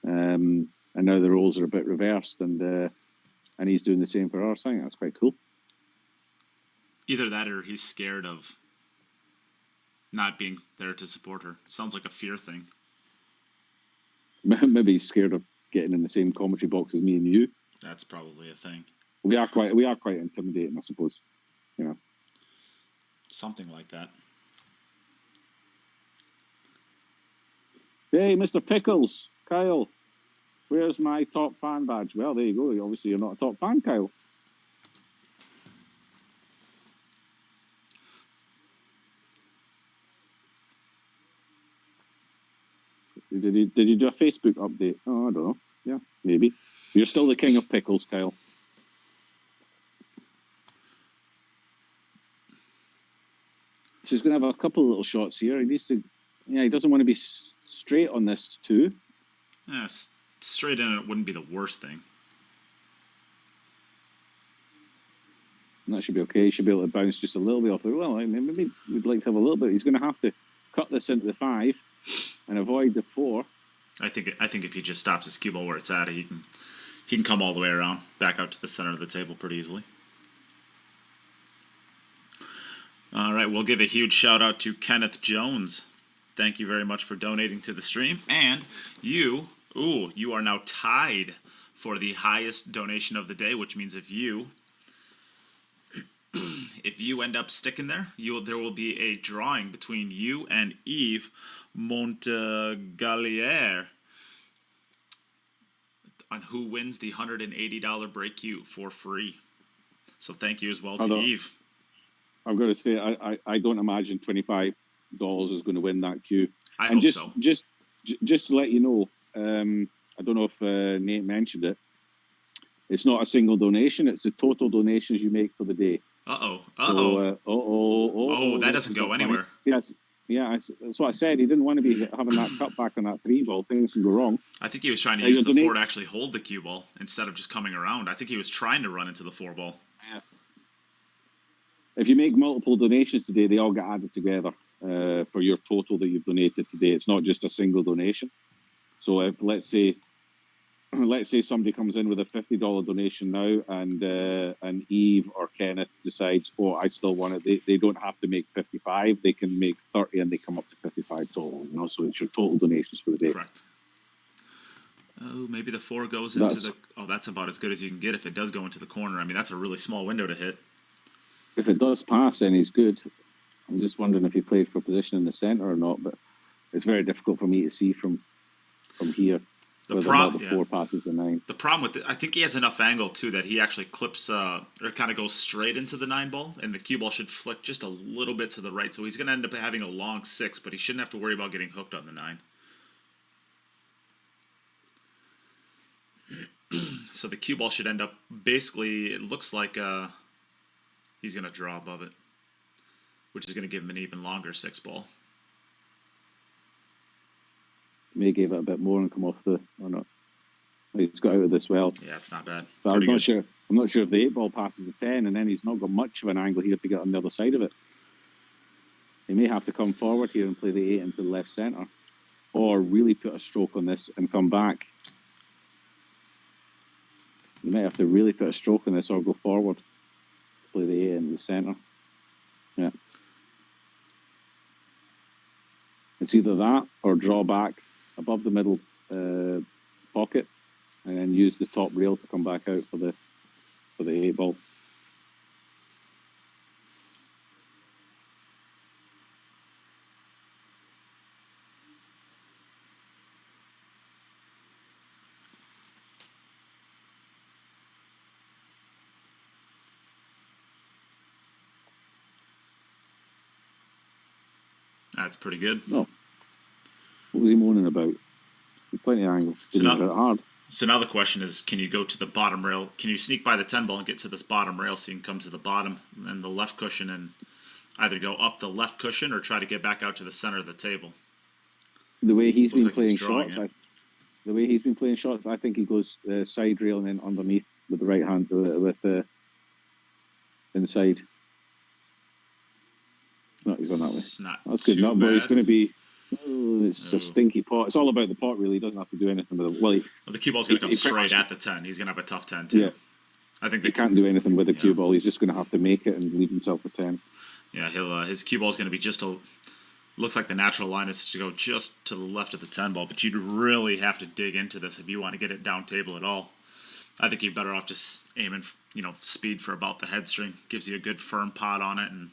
And now the roles are a bit reversed, and he's doing the same for her. So I think that's quite cool. Either that, or he's scared of not being there to support her. Sounds like a fear thing. Maybe he's scared of getting in the same commentary box as me and you. That's probably a thing. We are quite intimidating, I suppose. Something like that. Hey, Mr. Pickles, Kyle, where's my top fan badge? Well, there you go. Obviously, you're not a top fan, Kyle. Did you do a Facebook update? Oh, I don't know. Yeah, maybe. You're still the king of pickles, Kyle. So he's going to have a couple of little shots here. He needs to... Yeah, he doesn't want to be straight on this too. Yeah, straight in it wouldn't be the worst thing. And that should be okay. He should be able to bounce just a little bit off the... Well, I mean, maybe we'd like to have a little bit. He's going to have to cut this into the 5 and avoid the 4. I think if he just stops his cue ball where it's at, he can come all the way around, back out to the center of the table pretty easily. All right, we'll give a huge shout out to Kenneth Jones. Thank you very much for donating to the stream. And you are now tied for the highest donation of the day, which means if you end up sticking there, there will be a drawing between you and Yves Montegalier on who wins the $180 break cue for free. So thank you as well to Yves. I'm going to say I don't imagine $25 is going to win that queue. I hope so. Just to let you know, I don't know if Nate mentioned it. It's not a single donation; it's the total donations you make for the day. That doesn't go anywhere. Yes, yeah, that's what I said. He didn't want to be having that cut back on that 3 ball. Things can go wrong. I think he was trying to use the 4 to actually hold the cue ball instead of just coming around. I think he was trying to run into the 4 ball. Yeah. If you make multiple donations today, they all get added together for your total that you've donated today. It's not just a single donation. So if let's say somebody comes in with a $50 donation now, and Eve or Kenneth decides, I still want it. They don't have to make 55. They can make 30, and they come up to 55 total. So it's your total donations for the day. Correct. Oh, maybe the 4 goes into the. Oh, that's about as good as you can get if it does go into the corner. I mean, that's a really small window to hit. If it does pass, then he's good. I'm just wondering if he played for position in the centre or not, but it's very difficult for me to see from here. The 4 passes the 9. The problem with it, I think he has enough angle too that he actually clips or kind of goes straight into the 9 ball, and the cue ball should flick just a little bit to the right. So he's going to end up having a long 6, but he shouldn't have to worry about getting hooked on the 9. So the cue ball should end up, basically, it looks like he's going to draw above it, which is going to give him an even longer 6-ball. May give it a bit more and come off the, or not. He's got out of this well. Yeah, it's not bad. But Pretty I'm not good. sure. I'm not sure if the 8-ball passes a 10, and then he's not got much of an angle here to get on the other side of it. He may have to come forward here and play the 8 into the left centre, or really put a stroke on this and come back. You might have to really put a stroke on this or go forward, play the 8 in the centre. Yeah. It's either that or draw back above the middle pocket and then use the top rail to come back out for the 8-ball. That's pretty good. No. What was he moaning about? Plenty of angle. So Didn't now- hit it hard. So now the question is, can you go to the bottom rail? Can you sneak by the 10-ball and get to this bottom rail so you can come to the bottom and the left cushion and either go up the left cushion or try to get back out to the center of the table? The way he's Looks been like he's playing drawing shots, the way he's been playing shots, I think he goes side rail and then underneath with the right hand with the inside. No, he's going that way. It's not That's good too enough, but it's bad. going to be. Oh, it's No. a stinky pot. It's all about the pot, really. He doesn't have to do anything with it. Well, Well, the cue ball's going to come he pretty straight much- at the 10. He's going to have a tough 10, too. Yeah. I think he can't do anything with the Yeah. cue ball. He's just going to have to make it and leave himself a 10. Yeah, he'll his cue ball's going to be just a. Looks like the natural line is to go just to the left of the 10-ball, but you'd really have to dig into this if you want to get it down table at all. I think you're better off just aiming, speed for about the head string. Gives you a good firm pot on it, and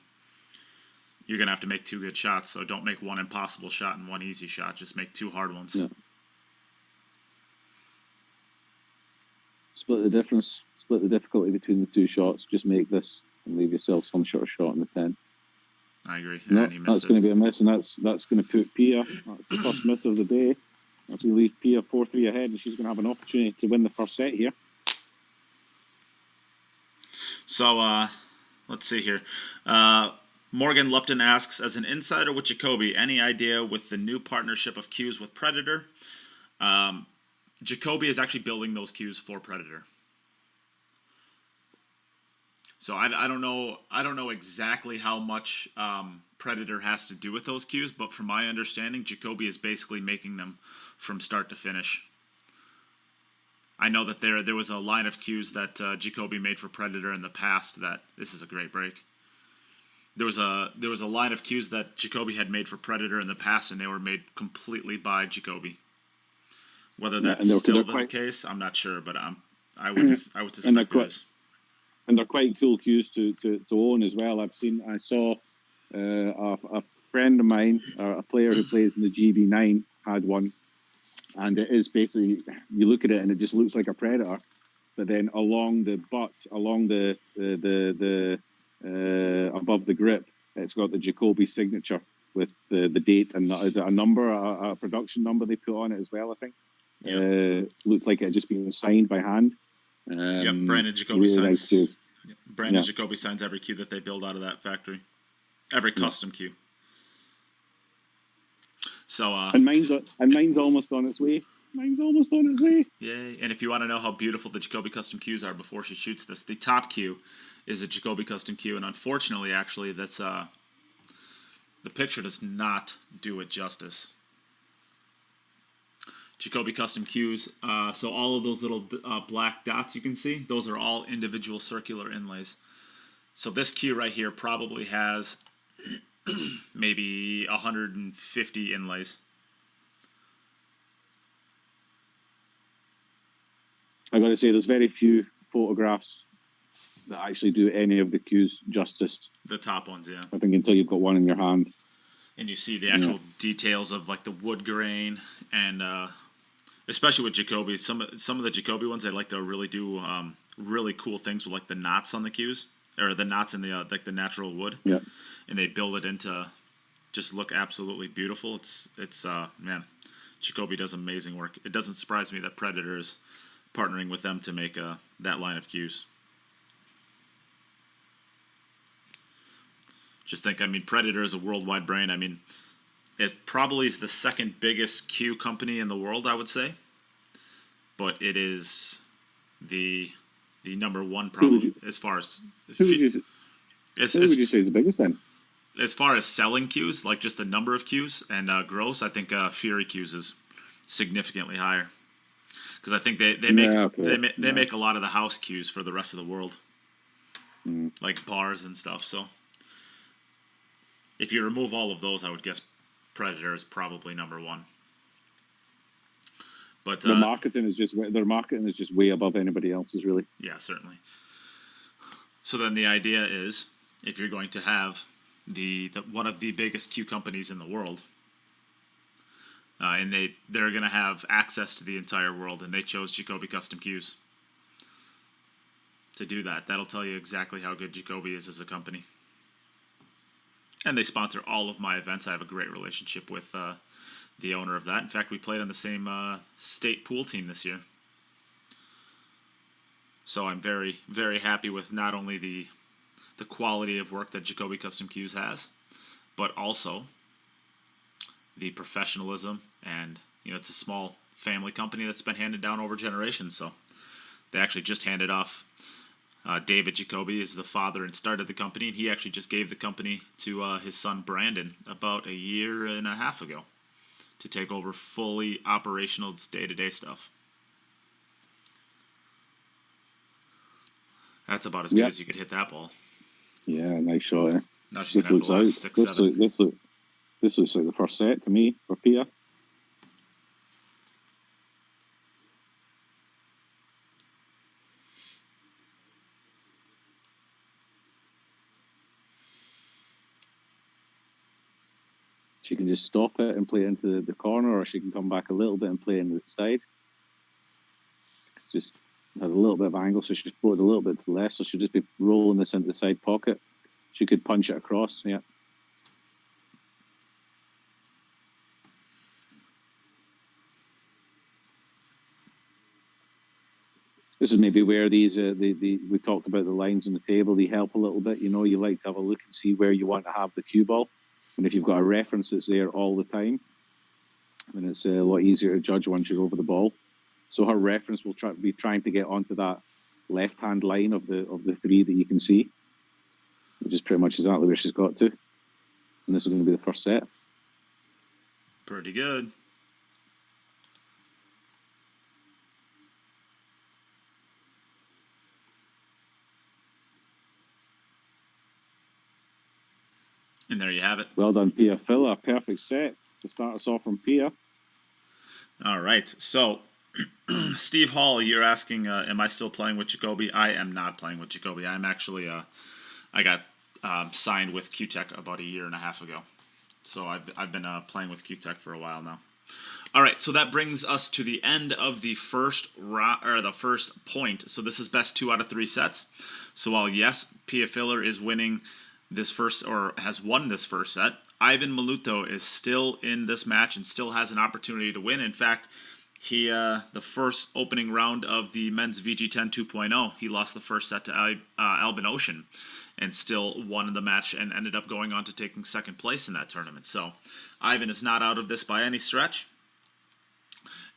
you're going to have to make 2 good shots, so don't make 1 impossible shot and 1 easy shot. Just make 2 hard ones. Yeah. Split the difference. Split the difficulty between the 2 shots. Just make this and leave yourself some sort of shot in the 10. I agree. No, And he that's missed it. going to be a miss, and that's going to put Pia. That's the first miss of the day. That's going to leave Pia 4-3 ahead, and she's going to have an opportunity to win the first set here. So, let's see here. Morgan Lupton asks, as an insider with Jacoby, any idea with the new partnership of cues with Predator? Jacoby is actually building those cues for Predator. So I don't know exactly how much Predator has to do with those cues, but from my understanding, Jacoby is basically making them from start to finish. I know that there was a line of cues that Jacoby made for Predator in the past. That this is a great break. There was a line of cues that Jacoby had made for Predator in the past, and they were made completely by Jacoby. Whether Yeah, that's and still they're the quite- case, I'm not sure, but I would suspect they're it quite- is. And they're quite cool cues to own as well. I saw a friend of mine, or a player who plays in the GB9, had one, and it is basically, you look at it and it just looks like a Predator, but then along the butt, along the above the grip, it's got the Jacoby signature with the date and is it a number, a production number they put on it as well, I think. Yeah. Looked like it had just been signed by hand. Yep, Brandon Jacoby really signs. nice cues. Brandon Yeah. Jacoby signs every cue that they build out of that factory, every custom cue. So, And mine's almost on its way. Mine's almost on its way. yay! And if you want to know how beautiful the Jacoby custom cues are before she shoots this, the top cue is a Jacoby custom cue, and unfortunately, actually, that's the picture does not do it justice. Jacoby custom cues. So all of those little black dots you can see, those are all individual circular inlays. So this cue right here probably has maybe 150 inlays. I got to say, there's very few photographs that actually do any of the cues justice. The top ones, yeah. I think until you've got one in your hand. And you see the actual details of like the wood grain and especially with Jacoby, some of the Jacoby ones, they like to really do really cool things with like the knots on the cues or the knots in the like the natural wood. Yeah. And they build it into just look absolutely beautiful. It's man, Jacoby does amazing work. It doesn't surprise me that Predator is partnering with them to make that line of cues. Just think, I mean, Predator is a worldwide brand. I mean, it probably is the second biggest cue company in the world, I would say. But it is the number one probably as far as Who would you say is the biggest then? as far as selling cues, like just the number of cues and gross. I think Fury cues is significantly higher because I think they make a lot of the house cues for the rest of the world, like bars and stuff. So if you remove all of those, I would guess Predator is probably number one. But their marketing is just way above anybody else's, really. Yeah, certainly. So then the idea is, if you're going to have the one of the biggest cue companies in the world, and they're going to have access to the entire world, and they chose Jacoby Custom Cues to do that. That'll tell you exactly how good Jacoby is as a company. And they sponsor all of my events. I have a great relationship with the owner of that. In fact, we played on the same state pool team this year. So I'm very, very happy with not only the quality of work that Jacoby Custom Cues has, but also the professionalism. And, it's a small family company that's been handed down over generations. So they actually just handed off. David Jacoby is the father and started the company, and he actually just gave the company to his son Brandon about a year and a half ago to take over fully operational day-to-day stuff. That's about as good as you could hit that ball. Yeah, nice shot. Eh? Now she's This looks like the first set to me for Pia. She can just stop it and play it into the corner, or she can come back a little bit and play it into the side. Just has a little bit of angle, so she's floated a little bit to the left, so she'll just be rolling this into the side pocket. She could punch it across, yeah. This is maybe where these we talked about the lines on the table. They help a little bit. You like to have a look and see where you want to have the cue ball. And if you've got a reference that's there all the time, then it's a lot easier to judge once you're over the ball. So her reference will be trying to get onto that left-hand line of the three that you can see, which is pretty much exactly where she's got to. And this is going to be the first set. Pretty good. And there you have it. Well done, Pia. Phil, a perfect set to start us off from Pia. All right. So, Steve Hall, you're asking, am I still playing with Jacoby? I am not playing with Jacoby. I'm actually, I got signed with Q-Tech about a year and a half ago. So I've been playing with Q-Tech for a while now. All right, so that brings us to the end of the first point. So this is best 2 out of 3 sets. So while yes, Pia Filler is winning this first, or has won this first set, Aivhan Maluto is still in this match and still has an opportunity to win. In fact, he the first opening round of the men's VG10 2.0, he lost the first set to Albin Ocean and still won the match and ended up going on to taking second place in that tournament. So Aivhan is not out of this by any stretch.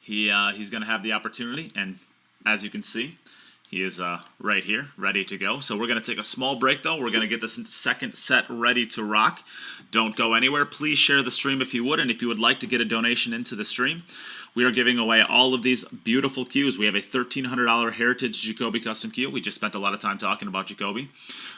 He's going to have the opportunity, and as you can see, he is right here, ready to go. So we're going to take a small break, though. We're going to get this second set ready to rock. Don't go anywhere. Please share the stream if you would, and if you would like to get a donation into the stream, we are giving away all of these beautiful cues. We have a $1,300 Heritage Jacoby Custom Cue. We just spent a lot of time talking about Jacoby.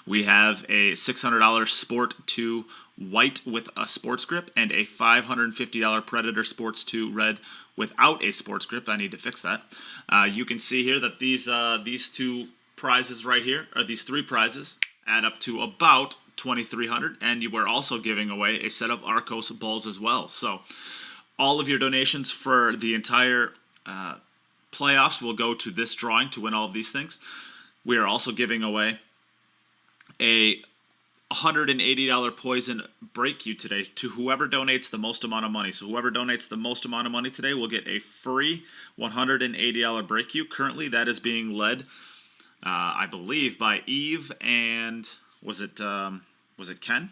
We have a $600 Sport 2 White with a sports grip and a $550 Predator Sports 2 Red without a sports grip. I need to fix that. You can see here that these 2 prizes right here, or these 3 prizes, add up to about $2,300, and we're also giving away a set of Arcos balls as well. So all of your donations for the entire playoffs will go to this drawing to win all of these things. We are also giving away a $180 poison break queue today to whoever donates the most amount of money. So whoever donates the most amount of money today will get a free $180 break queue. Currently, that is being led, I believe, by Eve and was it Ken?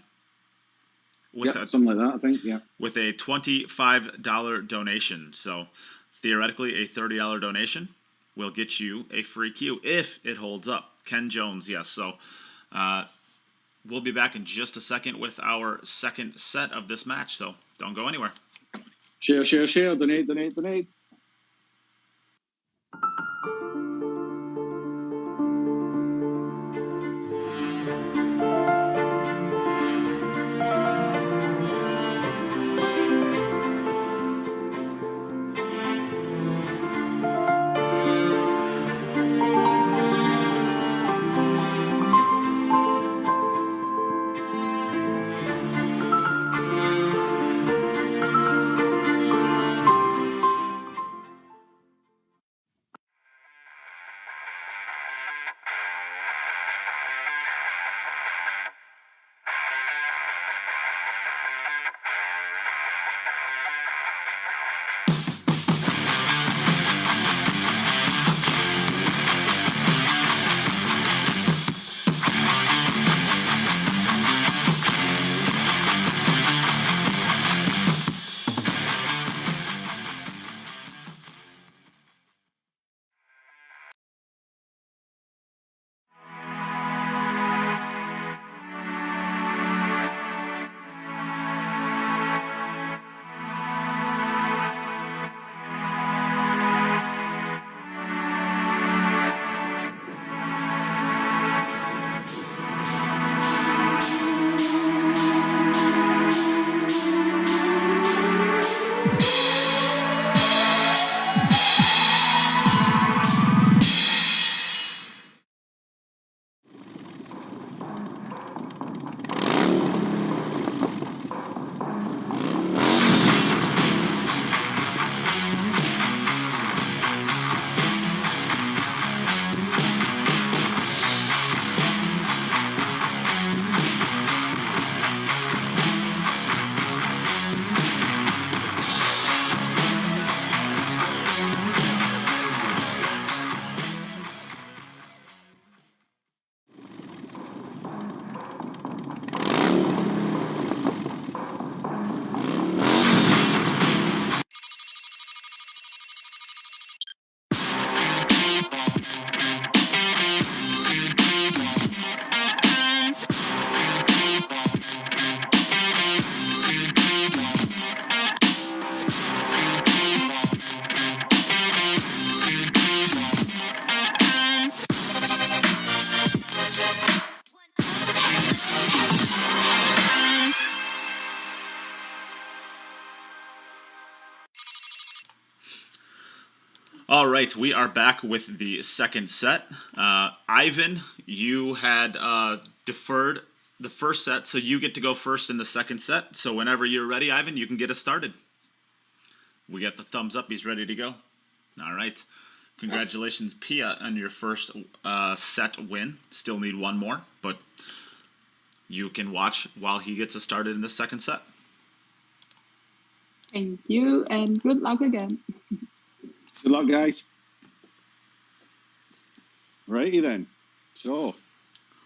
With Something like that, I think. Yeah. with a $25 donation. So theoretically, a $30 donation will get you a free queue if it holds up. Ken Jones, yes. So we'll be back in just a second with our second set of this match. So don't go anywhere. Share, donate. All right, we are back with the second set. Aivhan, you had deferred the first set, so you get to go first in the second set. So whenever you're ready, Aivhan, you can get us started. We got the thumbs up. He's ready to go. All right. Congratulations, Pia, on your first set win. Still need one more, but you can watch while he gets us started in the second set. Thank you, and good luck again. Good luck, guys. Righty then. So,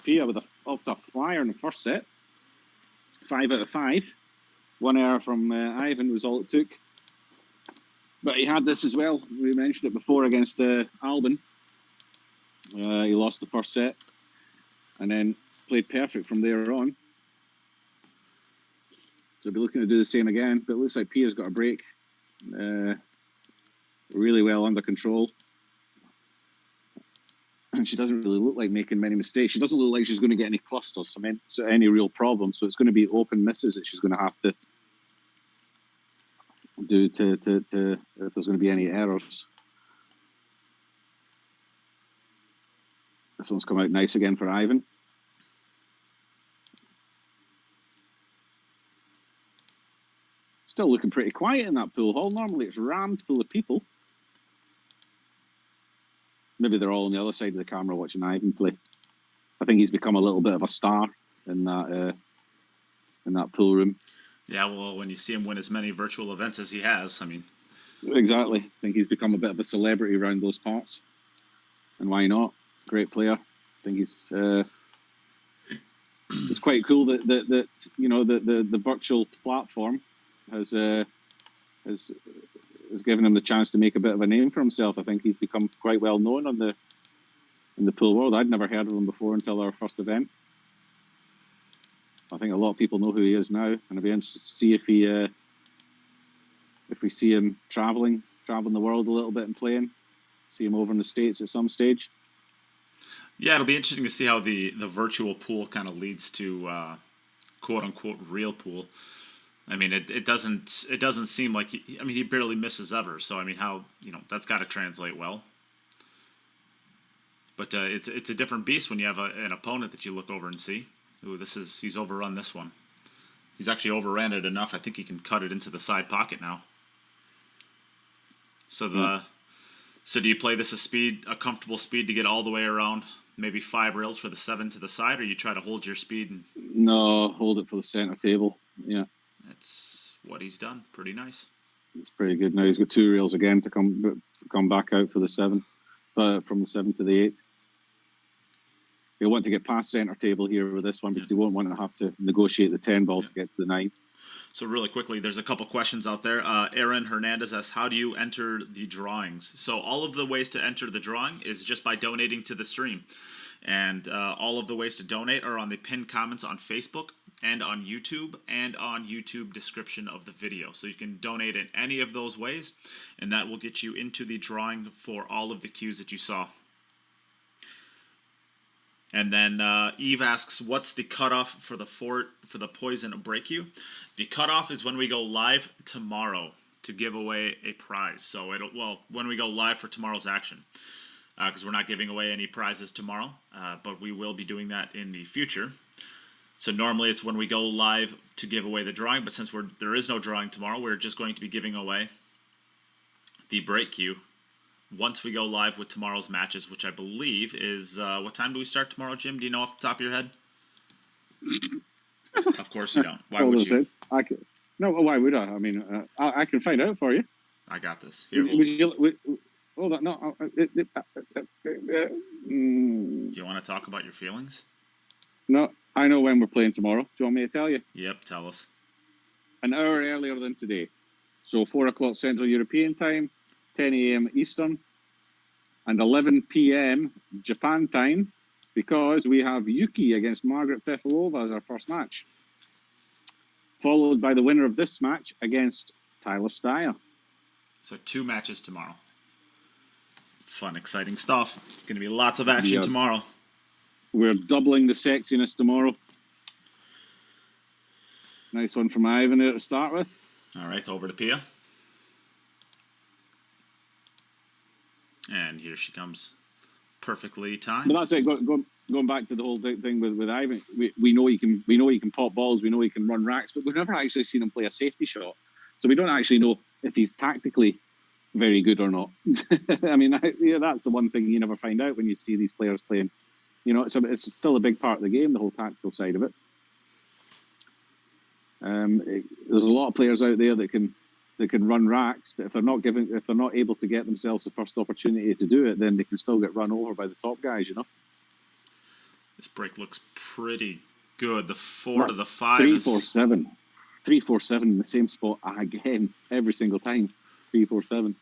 Pia with off the flyer in the first set. 5 out of 5. 1 error from Aivhan was all it took. But he had this as well. We mentioned it before against Albin. He lost the first set and then played perfect from there on. So we'll be looking to do the same again. But it looks like Pia's got a break. Really well under control. And she doesn't really look like making many mistakes. She doesn't look like she's going to get any clusters, any real problems. So it's going to be open misses that she's going to have to do to if there's going to be any errors. This one's come out nice again for Aivhan. Still looking pretty quiet in that pool hall. Normally it's rammed full of people. Maybe they're all on the other side of the camera watching Aivhan play. I think he's become a little bit of a star in that pool room. Yeah, well, when you see him win as many virtual events as he has, I mean, Exactly. I think he's become a bit of a celebrity around those parts, and why not? Great player. I think he's. It's quite cool that the virtual platform has given him the chance to make a bit of a name for himself. I think he's become quite well known in the pool world. I'd never heard of him before until our first event. I think a lot of people know who he is now, and I'd be interested to see if we see him traveling the world a little bit and playing. See him over in the States at some stage. yeah, it'll be interesting to see how the virtual pool kind of leads to quote unquote real pool. I mean, it doesn't seem like he barely misses ever. So I mean, how that's got to translate well. But it's a different beast when you have an opponent that you look over and see, ooh, he's overrun this one. He's actually overran it enough. I think he can cut it into the side pocket now. So so do you play this a comfortable speed to get all the way around? Maybe 5 rails for the 7 to the side, or you try to hold your speed? No, hold it for the center table. Yeah, That's what he's done. Pretty nice. it's pretty good. Now he's got 2 rails again to come back out for the 7, from the 7 to the 8. He'll want to get past center table here with this one because he won't want to have to negotiate the 10 ball to get to the 9. So really quickly, there's a couple questions out there. Aaron Hernandez asks, how do you enter the drawings? So all of the ways to enter the drawing is just by donating to the stream. And all of the ways to donate are on the pinned comments on Facebook and on YouTube description of the video. So you can donate in any of those ways, and that will get you into the drawing for all of the cues that you saw. And then Eve asks, what's the cutoff for the poison break you? The cutoff is when we go live tomorrow to give away a prize. So when we go live for tomorrow's action, because we're not giving away any prizes tomorrow, but we will be doing that in the future. So normally it's when we go live to give away the drawing, but since there is no drawing tomorrow, we're just going to be giving away the break cue once we go live with tomorrow's matches, which I believe is what time do we start tomorrow, Jim? Do you know off the top of your head? Of course you don't. Why would you? No, why would I? I mean, I can find out for you. I got this. Here, hold on. No. do you want to talk about your feelings? No, I know when we're playing tomorrow. Do you want me to tell you? Yep, tell us. An hour earlier than today. So 4 o'clock Central European time, 10 a.m. Eastern, and 11 p.m. Japan time, because we have Yuki against Margaret Fefilova as our first match, followed by the winner of this match against Tyler Styer. So 2 matches tomorrow. Fun, exciting stuff. It's going to be lots of action tomorrow. We're doubling the sexiness tomorrow. Nice one from Aivhan there to start with. All right, over to Pia. And here she comes, perfectly timed. But that's it. Going back to the whole thing with Aivhan, we know he can pop balls, we know he can run racks, but we've never actually seen him play a safety shot, so we don't actually know if he's tactically very good or not. I mean, that's the one thing you never find out when you see these players playing. It's still a big part of the game, the whole tactical side of it. There's a lot of players out there that can run racks, but if they're not able to get themselves the first opportunity to do it, then they can still get run over by the top guys. This break looks pretty good. The 4 to the 5 3-4-7, 3-4-7 in the same spot again every single time. 3-4-7,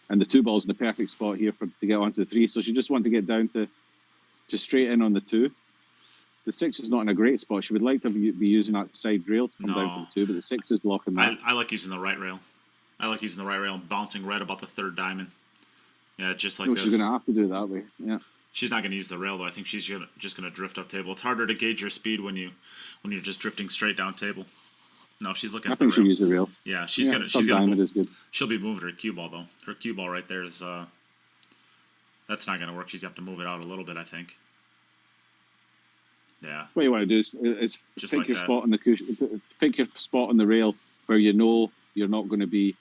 and the 2 balls in the perfect spot here to get onto the 3. So she just want to get down to straight in on the 2. The 6 is not in a great spot. She would like to be using that side rail to come down for the 2, but the 6 is blocking that. I like using the right rail. I like using the right rail and bouncing right about the 3rd diamond. Yeah, just like this. She's going to have to do it that way. Yeah. She's not going to use the rail though. I think she's just going to drift up table. It's harder to gauge your speed when you're just drifting straight down table. No, she's looking. I think she'll use the rail. Yeah, she's gonna. Diamond is good. She'll be moving her cue ball though. Her cue ball right there is. That's not going to work. She's going to have to move it out a little bit, I think. Yeah. What you want to do is just pick like your that. spot on the cushion, pick your spot on the rail where you know you're not going to be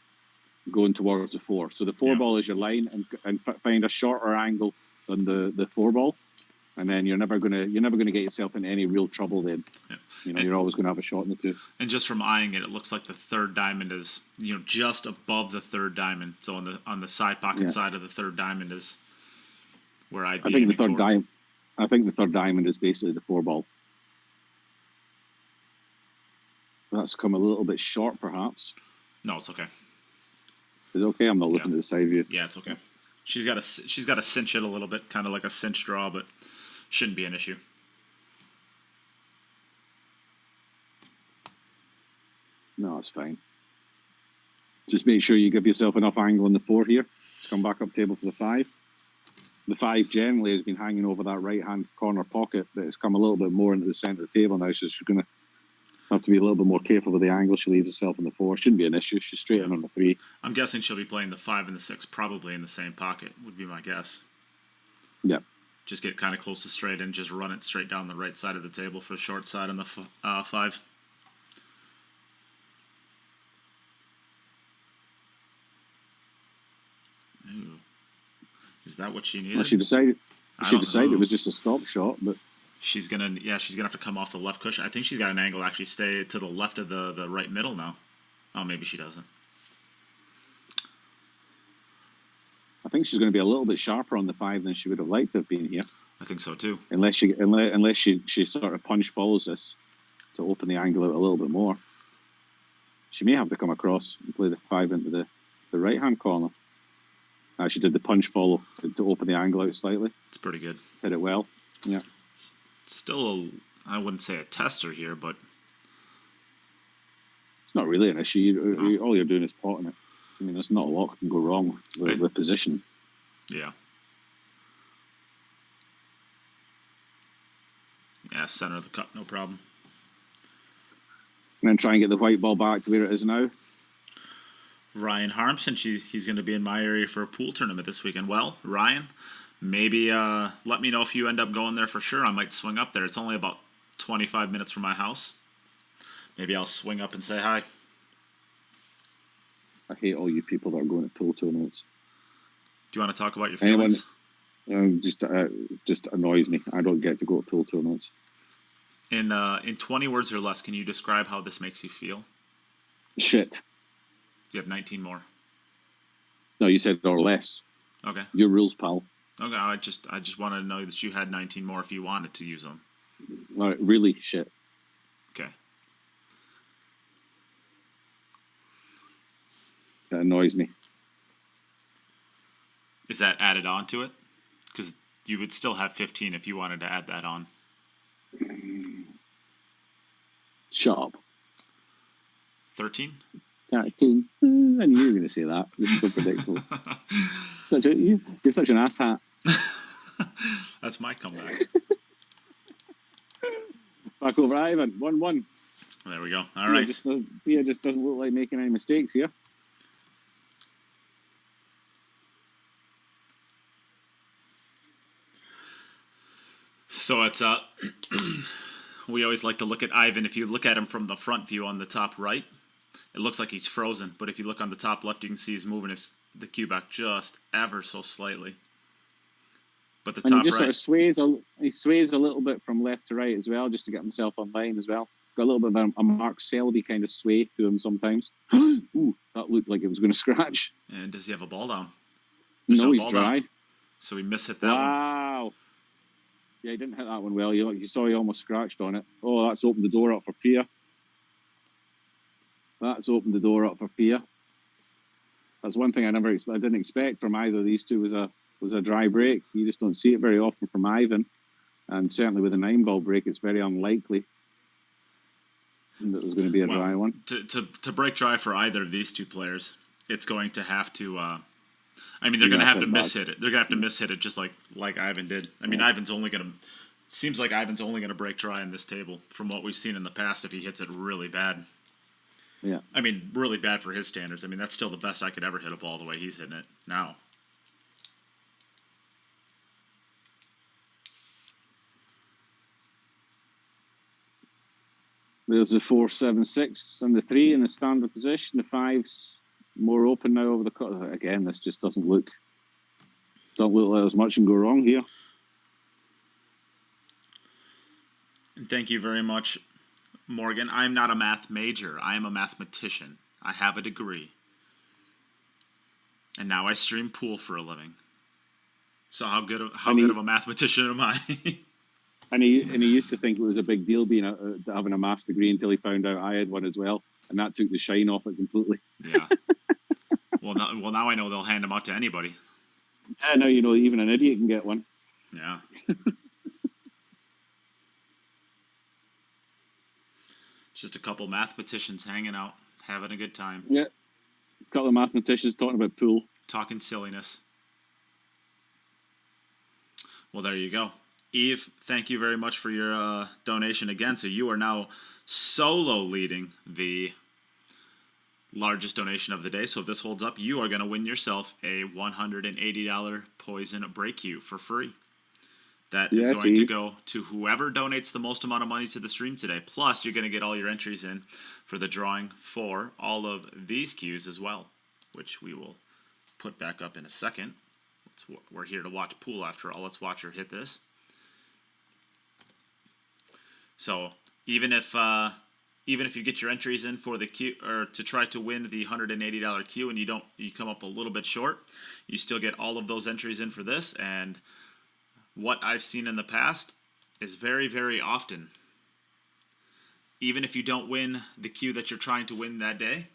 going towards the 4. So the 4 ball is your line, and find a shorter angle than the 4 ball. and then you're never gonna get yourself into any real trouble. Then, Yeah. you're always gonna have a shot in the two. And just from eyeing it, it looks like the third diamond is, just above the third diamond. So on the side pocket side of the third diamond is where I'd be. I think the aiming third for. I think the third diamond is basically the 4-ball. That's come a little bit short, perhaps. No, it's okay. Is it okay? I'm not looking at the side view. Yeah, it's okay. She's got to cinch it a little bit, kind of like a cinch draw, but shouldn't be an issue. No, it's fine. Just make sure you give yourself enough angle on the 4 here to come back up table for the 5. The 5 generally has been hanging over that right-hand corner pocket, but it's come a little bit more into the centre of the table now, so she's going to have to be a little bit more careful with the angle she leaves herself in the 4. Shouldn't be an issue. She's straight in on the 3. I'm guessing she'll be playing the 5 and the 6 probably in the same pocket, would be my guess. Yeah. Just get kind of close to straight and just run it straight down the right side of the table for the short side on the 5. Ooh. Is that what she needed? Well, she decided it was just a stop shot, but she's gonna have to come off the left cushion. I think she's got an angle to actually stay to the left of the right middle now. Oh, maybe she doesn't. I think she's going to be a little bit sharper on the 5 than she would have liked to have been here. I think so too. Unless she sort of punch follows this to open the angle out a little bit more. She may have to come across and play the 5 into the right hand corner. She did the punch follow to open the angle out slightly. It's pretty good. Hit it well. Yeah. Still, I wouldn't say a tester here, but it's not really an issue. All you're doing is potting it. I mean, there's not a lot that can go wrong with the position. Yeah. Yeah, center of the cup, no problem. And then try and get the white ball back to where it is now. Ryan Harmson, he's going to be in my area for a pool tournament this weekend. Well, Ryan, maybe let me know if you end up going there for sure. I might swing up there. It's only about 25 minutes from my house. Maybe I'll swing up and say hi. I hate all you people that are going to pool tournaments. Do you want to talk about your feelings? Just annoys me. I don't get to go to pool tournaments. In 20 words or less, can you describe how this makes you feel? Shit. You have 19 more. No, you said or less. Okay. Your rules, pal. Okay. I just wanted to know that you had 19 more if you wanted to use them. All right, really shit. Okay. That annoys me. Is that added on to it? Because you would still have 15 if you wanted to add that on. Shut up. 13? 13. I knew you were going to say that. It's so predictable. You're such an asshat. That's my comeback. Back over Ivan. 1-1. There we go. All right. Pia just doesn't look like making any mistakes here. So it's we always like to look at Aivhan. If you look at him from the front view on the top right, it looks like he's frozen. But if you look on the top left, you can see he's moving the cue back just ever so slightly. But the And top he just right, sort of sways a little bit from left to right as well, just to get himself on line as well. Got a little bit of a Mark Selby kind of sway to him sometimes. Ooh, that looked like it was going to scratch. and does he have a ball down? No, a he's ball dry. down. So he mishit that one. Wow. Yeah, he didn't hit that one well. You saw he almost scratched on it. Oh, that's opened the door up for Pia. That's opened the door up for Pia. That's one thing I didn't expect from either of these two was a dry break. You just don't see it very often from Aivhan. And certainly with a 9-ball break, it's very unlikely that there's going to be a dry one. To break dry for either of these two players, it's going to have to. I mean, they're going to have to mishit it. They're going to have to mishit it just like Aivhan did. I mean, Ivan's only going to. Seems like Ivan's only going to break dry in this table from what we've seen in the past if he hits it really bad. Yeah. I mean, really bad for his standards. I mean, that's still the best I could ever hit a ball the way he's hitting it now. There's the 4-7-6 and the 3 in the standard position. The 5's more open now over the cut. Again, this just doesn't look like there's much can go wrong here. Thank you very much, Morgan. I'm not a math major. I am a mathematician. I have a degree. And now I stream pool for a living. So how good of a mathematician am I? And he used to think it was a big deal being having a maths degree until he found out I had one as well, and that took the shine off it completely. Yeah. Well, now I know they'll hand them out to anybody. Yeah, now you know even an idiot can get one. Yeah. Just a couple mathematicians hanging out, having a good time, Yeah, a couple of mathematicians talking about pool. talking silliness. Well, there you go. Eve, thank you very much for your donation again. So you are now solo leading the largest donation of the day. So if this holds up, you are going to win yourself a $180 poison break cue for free. That is going to go to whoever donates the most amount of money to the stream today. Plus, you're going to get all your entries in for the drawing for all of these cues as well, which we will put back up in a second. We're here to watch pool after all. Let's watch her hit this. So even if you get your entries in for the queue or to try to win the $180 queue and you come up a little bit short, you still get all of those entries in for this. And what I've seen in the past is very, very often, even if you don't win the queue that you're trying to win that day,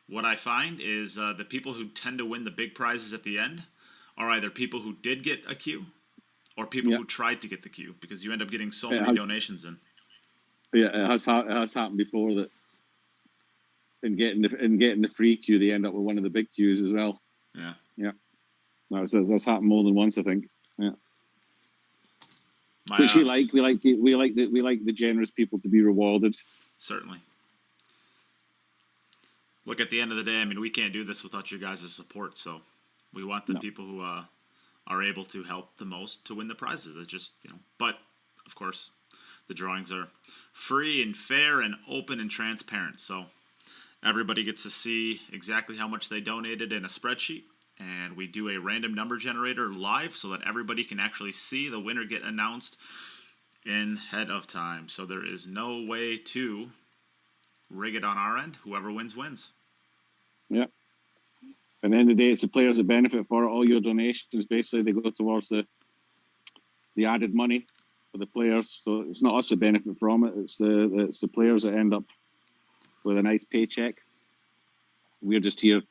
what I find is the people who tend to win the big prizes at the end are either people who did get a queue or people who tried to get the queue, because you end up getting so many donations in. Yeah, it has happened before that in getting the free queue, they end up with one of the big queues as well. Yeah. Yeah. That's happened more than once, I think. Yeah. Which we like. We like the generous people to be rewarded. Certainly. Look, at the end of the day, I mean, we can't do this without your guys' support, so we want the people who are able to help the most to win the prizes. It's just, but of course, the drawings are free and fair and open and transparent, so everybody gets to see exactly how much they donated in a spreadsheet, and we do a random number generator live so that everybody can actually see the winner get announced ahead of time. So there is no way to rig it on our end. Whoever wins, wins. Yeah. At the end of the day, it's the players that benefit for it. All your donations, basically, they go towards the added money for the players. So it's not us that benefit from it. It's the players that end up with a nice paycheck. We're just here.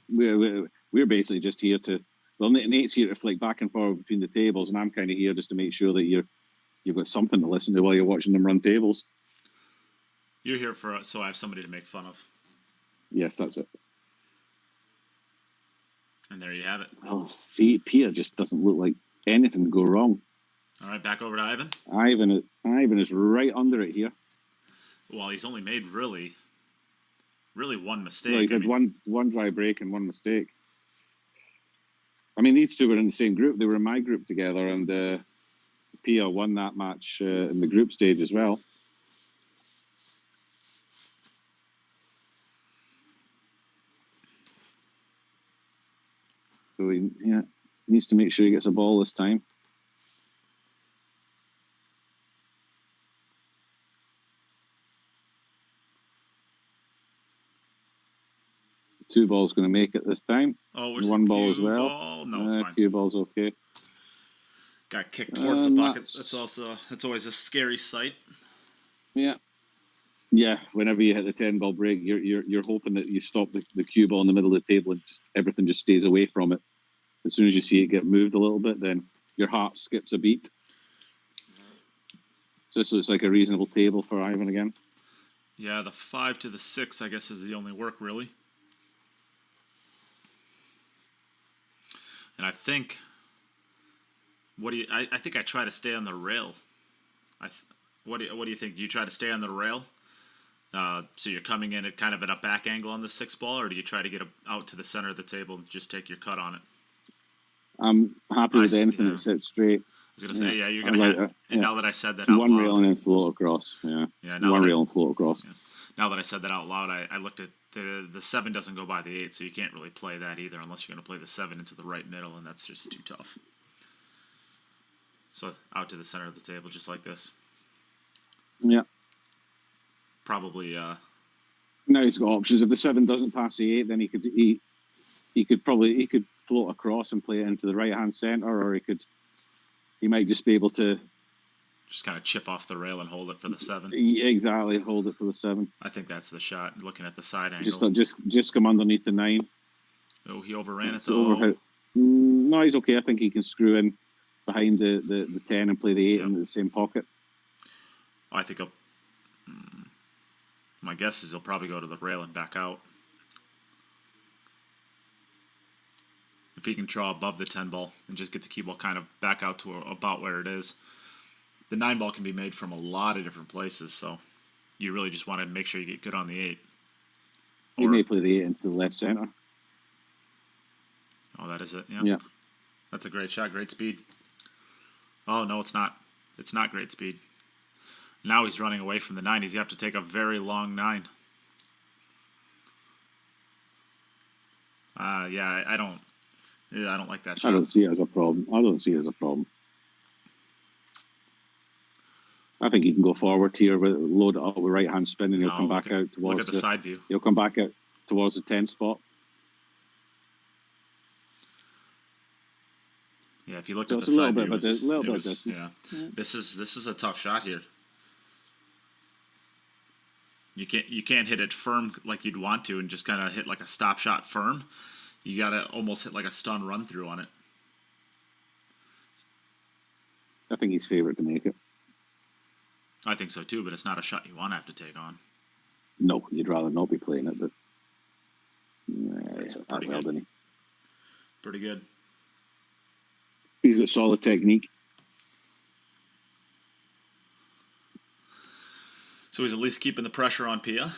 We're basically just here to. Well, Nate's here to flick back and forth between the tables, and I'm kind of here just to make sure that you've got something to listen to while you're watching them run tables. You're here so I have somebody to make fun of. Yes, that's it. And there you have it. Oh, see, Pierre just doesn't look like anything go wrong. All right, back over to Ivan. Ivan is right under it here. Well, he's only made really one mistake. No, he's had one dry break and one mistake. I mean, these two were in the same group. They were in my group together, and Pia won that match in the group stage as well. So he needs to make sure he gets a ball this time. Two balls going to make it this time. Oh, we're one ball as well. Ball? No, it's fine. Cue ball's okay. Got kicked towards the pocket. That's always a scary sight. Yeah. Yeah, whenever you hit the 10-ball break, you're hoping that you stop the cue ball in the middle of the table and everything just stays away from it. As soon as you see it get moved a little bit, then your heart skips a beat. So this looks like a reasonable table for Ivan again. Yeah, the 5 to the 6, I guess, is the only work, really. And I think, I think I try to stay on the rail. What do you think? Do you try to stay on the rail? So you're coming in at kind of at a back angle on the 6 ball, or do you try to get out to the center of the table and just take your cut on it? I'm happy with anything that sits straight. I was going to say, you're going to have, and now that I said that out one loud. Rail and then float across. Yeah, one rail and float across. Yeah. Now that I said that out loud, I looked at the 7 doesn't go by the 8, so you can't really play that either unless you're going to play the 7 into the right middle, and that's just too tough. So out to the center of the table, just like this. Yeah. Probably. Now he's got options. If the 7 doesn't pass the 8, then he could float across and play it into the right hand center, or he might just be able to Just kind of chip off the rail and hold it for the 7. exactly hold it for the 7. I think that's the shot. Looking at the side angle. Just come underneath the 9. Oh, he overran it It's though. overhead. No, he's okay. I think he can screw in behind the 10 and play the 8 in the same pocket. I think my guess is he'll probably go to the rail and back out. If he can draw above the 10 ball and just get the key ball kind of back out to about where it is. The 9 ball can be made from a lot of different places, so you really just want to make sure you get good on the 8. He may play the 8 into the left center. Oh, that is it. Yeah. That's a great shot. Great speed. Oh, no, it's not. It's not great speed. Now he's running away from the 9. He's going to have to take a very long 9. I don't like that shot. I don't see it as a problem. I think he can go forward here, load it up with right hand spin, and he'll come back out towards look at the side view. He'll come back out towards the 10 spot. Yeah, if you look So at it's the a side little view, bit of distance. yeah. This is a tough shot here. You can't hit it firm like you'd want to and just kind of hit like a stop shot firm. You got to almost hit like a stun run through on it. I think he's favourite to make it. I think so too, but it's not a shot you want to have to take on. No, you'd rather not be playing it, but That's pretty good. didn't he? Pretty good. He's got solid technique. So he's at least keeping the pressure on Pia,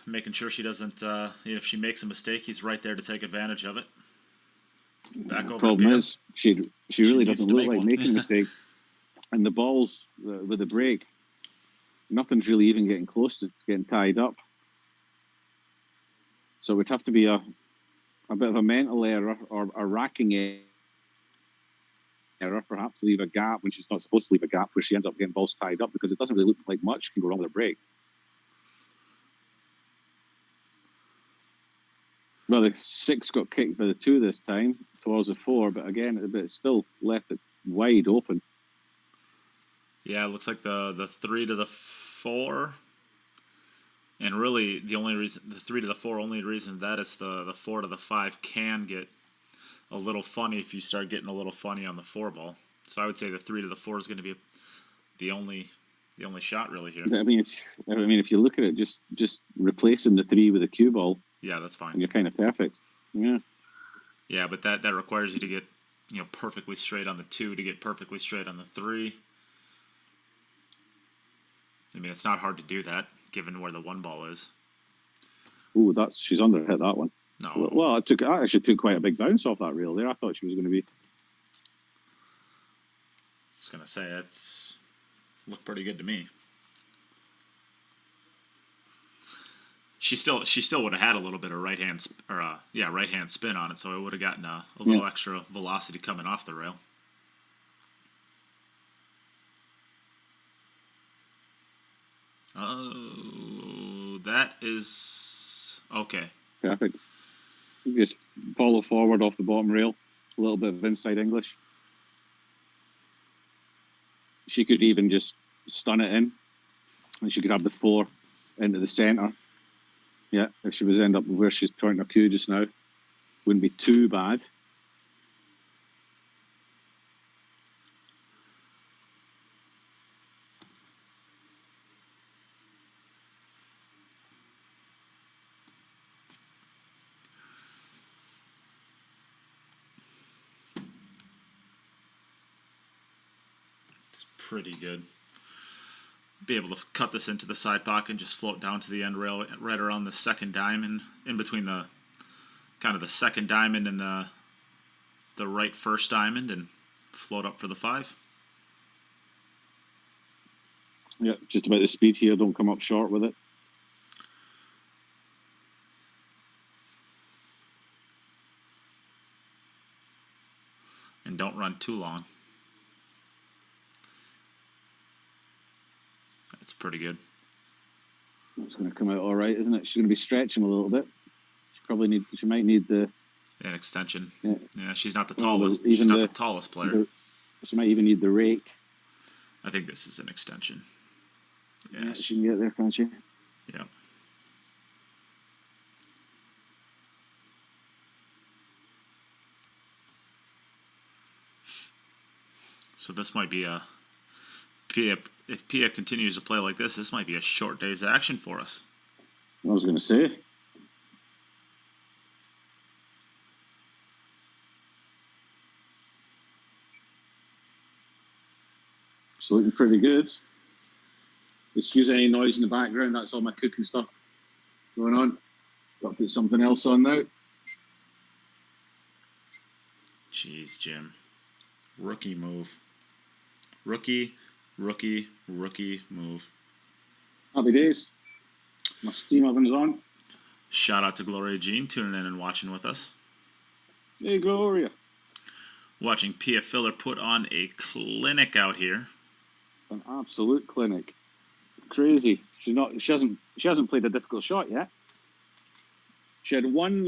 making sure she doesn't. If she makes a mistake, he's right there to take advantage of it. Back over. Problem to Pia. is, she really needs doesn't to look make like one. making a mistake. And the balls with the break, nothing's really even getting close to getting tied up. So it would have to be a bit of a mental error or a racking error, perhaps to leave a gap when she's not supposed to leave a gap, where she ends up getting balls tied up, because it doesn't really look like much can go wrong with a break. Well, the 6 got kicked by the 2 this time towards the 4, but again, it still left it wide open. Yeah, it looks like the 3 to the 4. And really, the only reason, the 3 to the 4, only reason that is the 4 to the 5 can get a little funny if you start getting a little funny on the 4 ball. So I would say the 3 to the 4 is going to be the only shot really here. I mean, if you look at it, just replacing the 3 with a cue ball, Yeah, that's fine. and you're kind of perfect. Yeah. Yeah, but that requires you to get perfectly straight on the 2 to get perfectly straight on the 3. I mean, it's not hard to do that given where the 1 ball is. Ooh, she's underhit that one. No. Well, I actually took quite a big bounce off that rail there. I thought she was going to be. I was gonna say it's looked pretty good to me. She still would have had a little bit of right hand spin on it, so it would have gotten a little extra velocity coming off the rail. Oh, that is okay. Perfect. You just follow forward off the bottom rail. A little bit of inside English. She could even just stun it in, and she could have the 4 into the centre. Yeah, if she was end up where she's pointing her cue just now, wouldn't be too bad. It's pretty good. Be able to cut this into the side pocket and just float down to the end rail right around the second diamond, in between the kind of the second diamond and the right first diamond, and float up for the 5. Yeah, just about the speed here. Don't come up short with it. And don't run too long. It's pretty good. It's going to come out all right, isn't it? She's going to be stretching a little bit. She might need the An extension. Yeah. Yeah, she's not the Well, tallest. even She's not the- the tallest player. she might even need the rake. I think this is an extension. Yeah, Yeah. she can get there, can't she? Yeah. So this might be a Pia. If Pia continues to play like this might be a short day's action for us. I was going to say. It's looking pretty good. Excuse any noise in the background. That's all my cooking stuff going on. Got to put something else on now. Jeez, Jim. Rookie move. Rookie move. Happy days. My steam oven's on. Shout out to Gloria Jean tuning in and watching with us. Hey, Gloria. Watching Pia Filler put on a clinic out here. An absolute clinic. Crazy. She hasn't played a difficult shot yet. She had one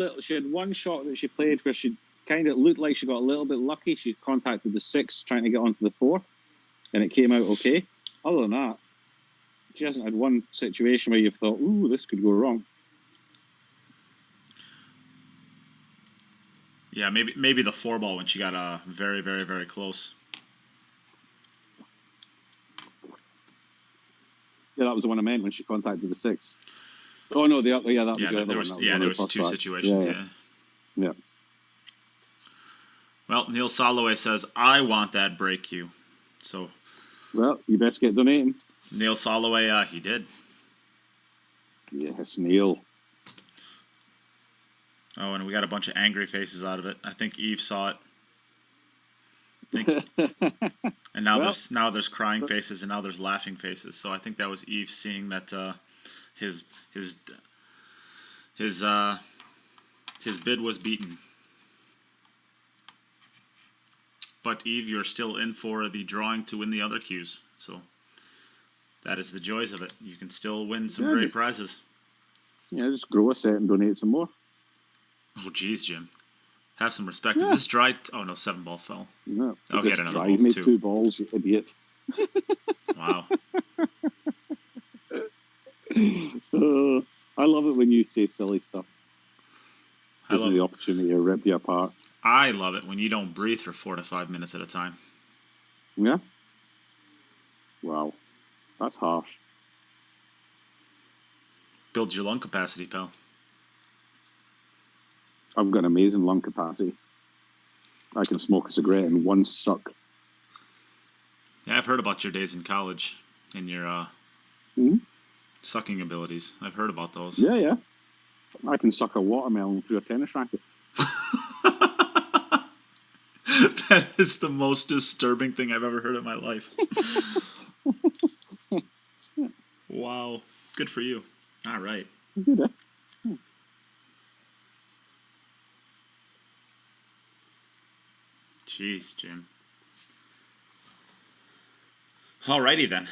shot that she played where she kind of looked like she got a little bit lucky. She contacted the 6 trying to get onto the 4, and it came out okay. Other than that, she hasn't had one situation where you've thought, ooh, this could go wrong. Yeah, maybe the 4-ball when she got very, very, very close. Yeah, that was the one I meant when she contacted the 6. Oh no, that was the other one. There was the two first situations. batch. Yeah. Yeah. Well, Neil Soloway says I want that break cue. So Well, you best get donating. Neil Soloway, he did. Yes, Neil. Oh, and we got a bunch of angry faces out of it. I think Eve saw it. And now there's crying faces and now there's laughing faces. So I think that was Eve seeing that his bid was beaten. But Eve, you're still in for the drawing to win the other cues. So that is the joys of it. You can still win some great prizes. Yeah, just grow a set and donate some more. Oh, geez, Jim. Have some respect. Is this dry? Oh, no, 7-ball fell. No, Oh, he had it's another dry. ball, He's made too. 2 balls, you idiot. Wow. I love it when you say silly stuff. Gives me the opportunity to rip you apart. I love it when you don't breathe for 4 to 5 minutes at a time. Yeah? Wow. That's harsh. Builds your lung capacity, pal. I've got amazing lung capacity. I can smoke a cigarette in one suck. Yeah, I've heard about your days in college and your Mhm. sucking abilities. I've heard about those. Yeah. I can suck a watermelon through a tennis racket. That is the most disturbing thing I've ever heard in my life. Wow. Good for you. All right. Good, eh? Jeez, Jim. Alrighty then.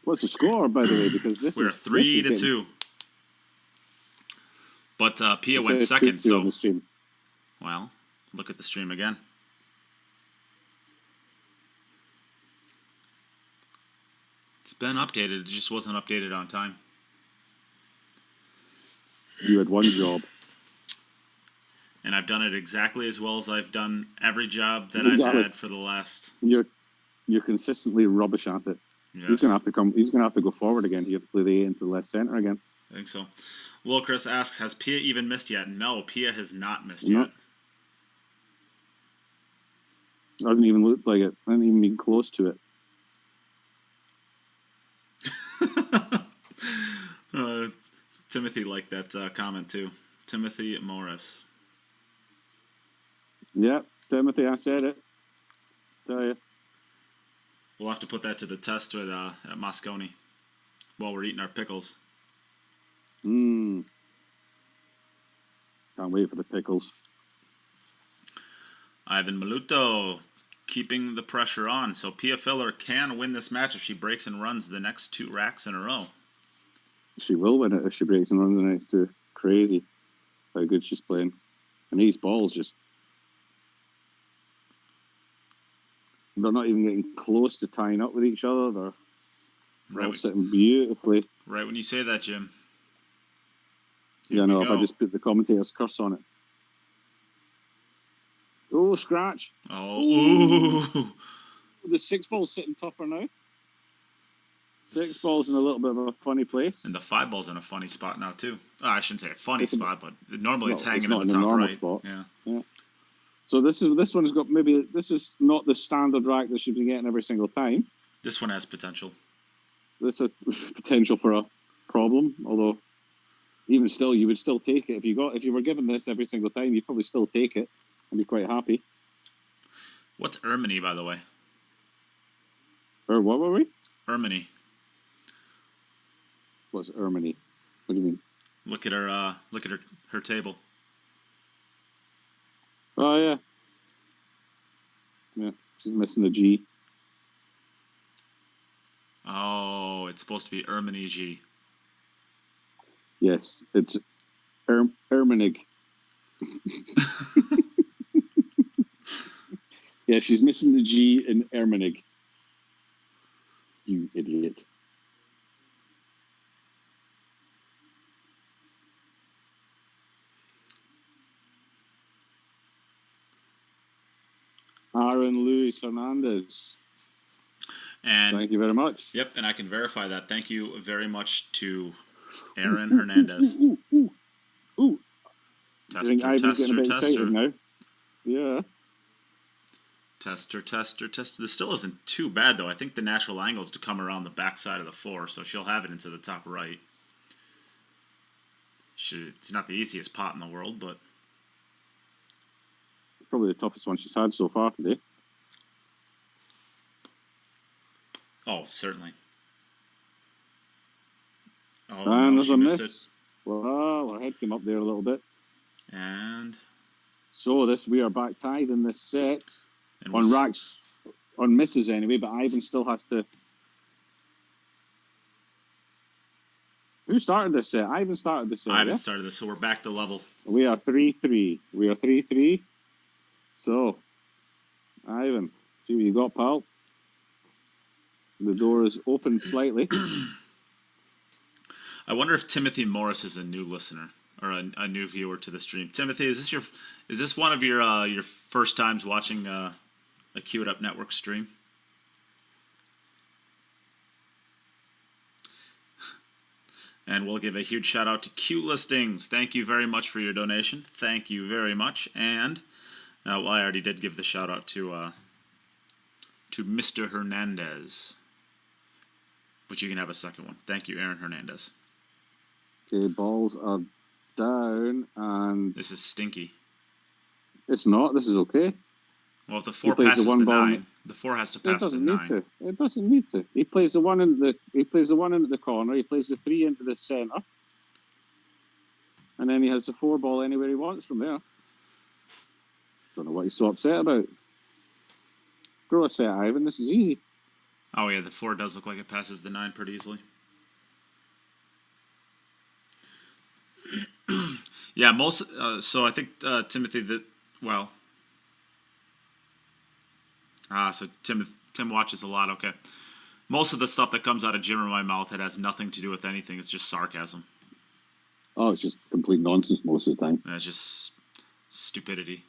What's the score, by the way? Because this We're is 3 to getting- 2. But Pia it went says second, 2-2 on so the stream. well, look at the stream again. It's been updated. It just wasn't updated on time. You had one job. And I've done it exactly as well as I've done every job that Exactly. I've had for the last. You're consistently rubbish at it. Yes, He's gonna have to go forward again. You have to play the A into the left center again. I think so. Will Chris asks, has Pia even missed yet? No, Pia has not missed No. yet. Doesn't even look like it. Doesn't even been close to it. Timothy liked that comment too. Timothy Morris. Yeah, Timothy, I said it. Tell you. We'll have to put that to the test at Moscone while we're eating our pickles. Can't wait for the pickles. Ivan Maluto, keeping the pressure on. So Pia Filler can win this match if she breaks and runs the next 2 racks in a row. She will win it if she breaks and runs the next 2. Crazy how good she's playing. And these balls just... They're not even getting close to tying up with each other. They're all sitting beautifully. Right when you say that, Jim. Yeah, no, if I just put the commentator's curse on it. Oh, scratch. Oh, ooh. The 6 ball's sitting tougher now. 6 ball's in a little bit of a funny place. And the 5 ball's in a funny spot now, too. Oh, I shouldn't say a funny spot, but normally it's hanging not in the in a top normal right. spot. Yeah. So this one's got this is not the standard rack that she's been getting every single time. This one has potential. This has potential for a problem, although even still, you would still take it. If you were given this every single time, you'd probably still take it and be quite happy. What's Erminy, by the way? Or what were we? Erminy. What's Erminy? What do you mean? Look at her table. Oh yeah. Yeah, she's missing the G. Oh, it's supposed to be Erminy G. Yes, it's Erminig. Yeah, she's missing the G in Erminig. You idiot. Aaron Luis Hernandez. And thank you very much. Yep, and I can verify that. Thank you very much to Aaron Hernandez. Ooh. Tester, I think Ivan's getting a bit tester. excited now. Yeah. Tester. This still isn't too bad, though. I think the natural angle is to come around the backside of the 4, so she'll have it into the top right. It's not the easiest pot in the world, but... Probably the toughest one she's had so far today. Oh, certainly. Oh, And no, there's she a missed miss. Well, her head came up there a little bit. And... So we are back tied in this set. And on racks, on misses anyway, but Ivan still has to... Who started this set? Ivan started this set, Ivan started this, so we're back to level. We are 3-3. We are 3-3. So, Ivan, see what you got, pal. The door is open slightly. I wonder if Timothy Morris is a new listener or a new viewer to the stream. Timothy, is this one of your first times watching a Queue It Up Network stream? And we'll give a huge shout out to Q Listings. Thank you very much for your donation. Thank you very much. And well, I already did give the shout out to Mr. Hernandez, but you can have a second one. Thank you, Aaron Hernandez. Okay, balls are down, and This is stinky. it's not. This is okay. Well, if the 4 plays the passes one the ball- 9, the 4 has to It pass the doesn't 9. need to. It doesn't need to. He plays the one into the corner. He plays the 3 into the center, and then he has the 4 ball anywhere he wants from there. Don't know what he's so upset about. Grow a set, Ivan. This is easy. Oh yeah, the 4 does look like it passes the 9 pretty easily. Yeah, most. So I think Timothy so Tim watches a lot. Okay, most of the stuff that comes out of Jim or my mouth, it has nothing to do with anything. It's just sarcasm. Oh, it's just complete nonsense most of the time. It's just stupidity.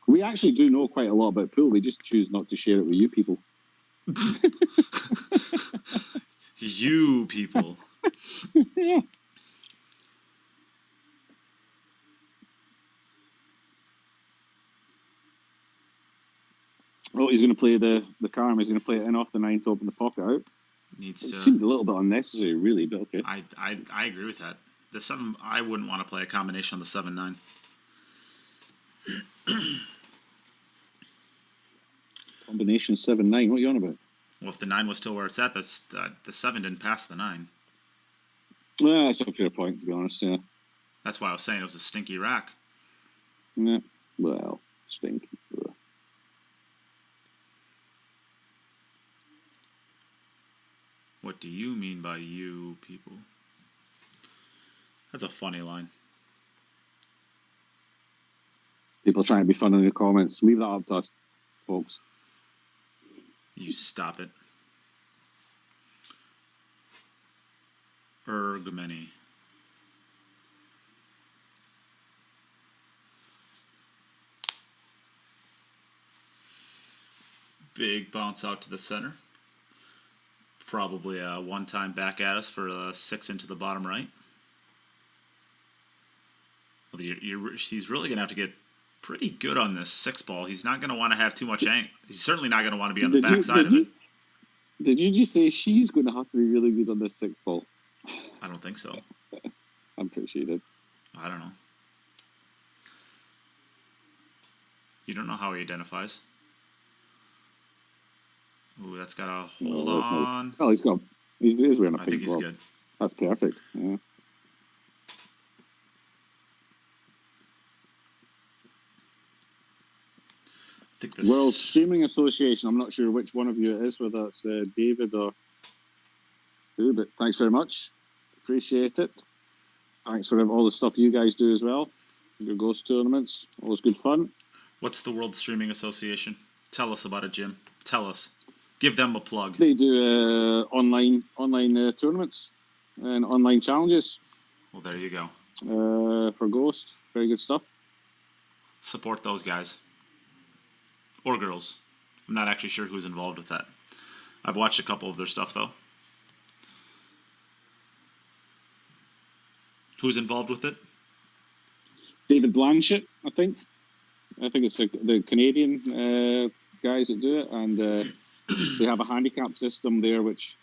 We actually do know quite a lot about pool. We just choose not to share it with you people. You people. Yeah. Oh, he's going to play the Karma. He's going to play it in off the 9 to open the pocket out. Needs It to. seemed a little bit unnecessary, really, but okay. I agree with that. The 7, I wouldn't want to play a combination on the 7-9. Combination 7-9. What are you on about? Well, if the 9 was still where it's at, the 7 didn't pass the 9. Well, that's a fair point, to be honest. Yeah. That's why I was saying it was a stinky rack. Yeah. Well, stinky. Ugh. What do you mean by you people? That's a funny line. People trying to be fun in the comments. Leave that up to us, folks. You stop it. Ergmany. Big bounce out to the center. Probably a one-time back at us for a 6 into the bottom right. Well, he's really going to have to get pretty good on this 6 ball. He's not going to want to have too much angle. He's certainly not going to want to be on the backside of it. Did you just say she's going to have to be really good on this 6 ball? I don't think so. I'm pretty sure you did. I don't know. You don't know how he identifies. Ooh, that's got a hold on. Oh, he's gone. He's wearing a I pink think he's glove. good. That's perfect. Yeah. I think this World Streaming Association. I'm not sure which one of you it is, whether it's David or who, but thanks very much. Appreciate it. Thanks for all the stuff you guys do as well. Your ghost tournaments, always good fun. What's the World Streaming Association? Tell us about it, Jim. Tell us. Give them a plug. They do online tournaments and online challenges Well, there you go. for Ghost. Very good stuff. Support those guys. Or girls. I'm not actually sure who's involved with that. I've watched a couple of their stuff, though. Who's involved with it? David Blanchett, I think. I think it's the Canadian guys that do it, and they have a handicap system there, which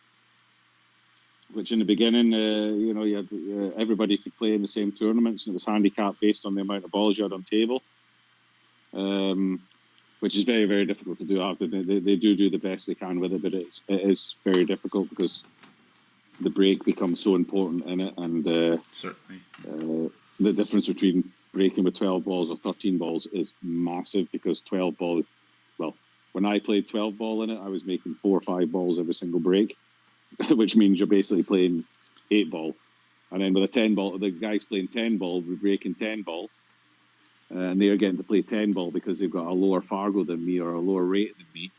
in the beginning, you had, everybody could play in the same tournaments, and it was handicapped based on the amount of balls you had on table, which is very, very difficult to do. They do the best they can with it, but it is very difficult because the break becomes so important in it, and Certainly. the difference between breaking with 12 balls or 13 balls is massive, because 12 ball, well, when I played 12 ball in it, I was making 4 or 5 balls every single break, which means you're basically playing 8 ball. And then with a 10 ball, the guys playing 10 ball, we're breaking 10 ball, and they're getting to play 10 ball because they've got a lower Fargo than me or a lower rate than me.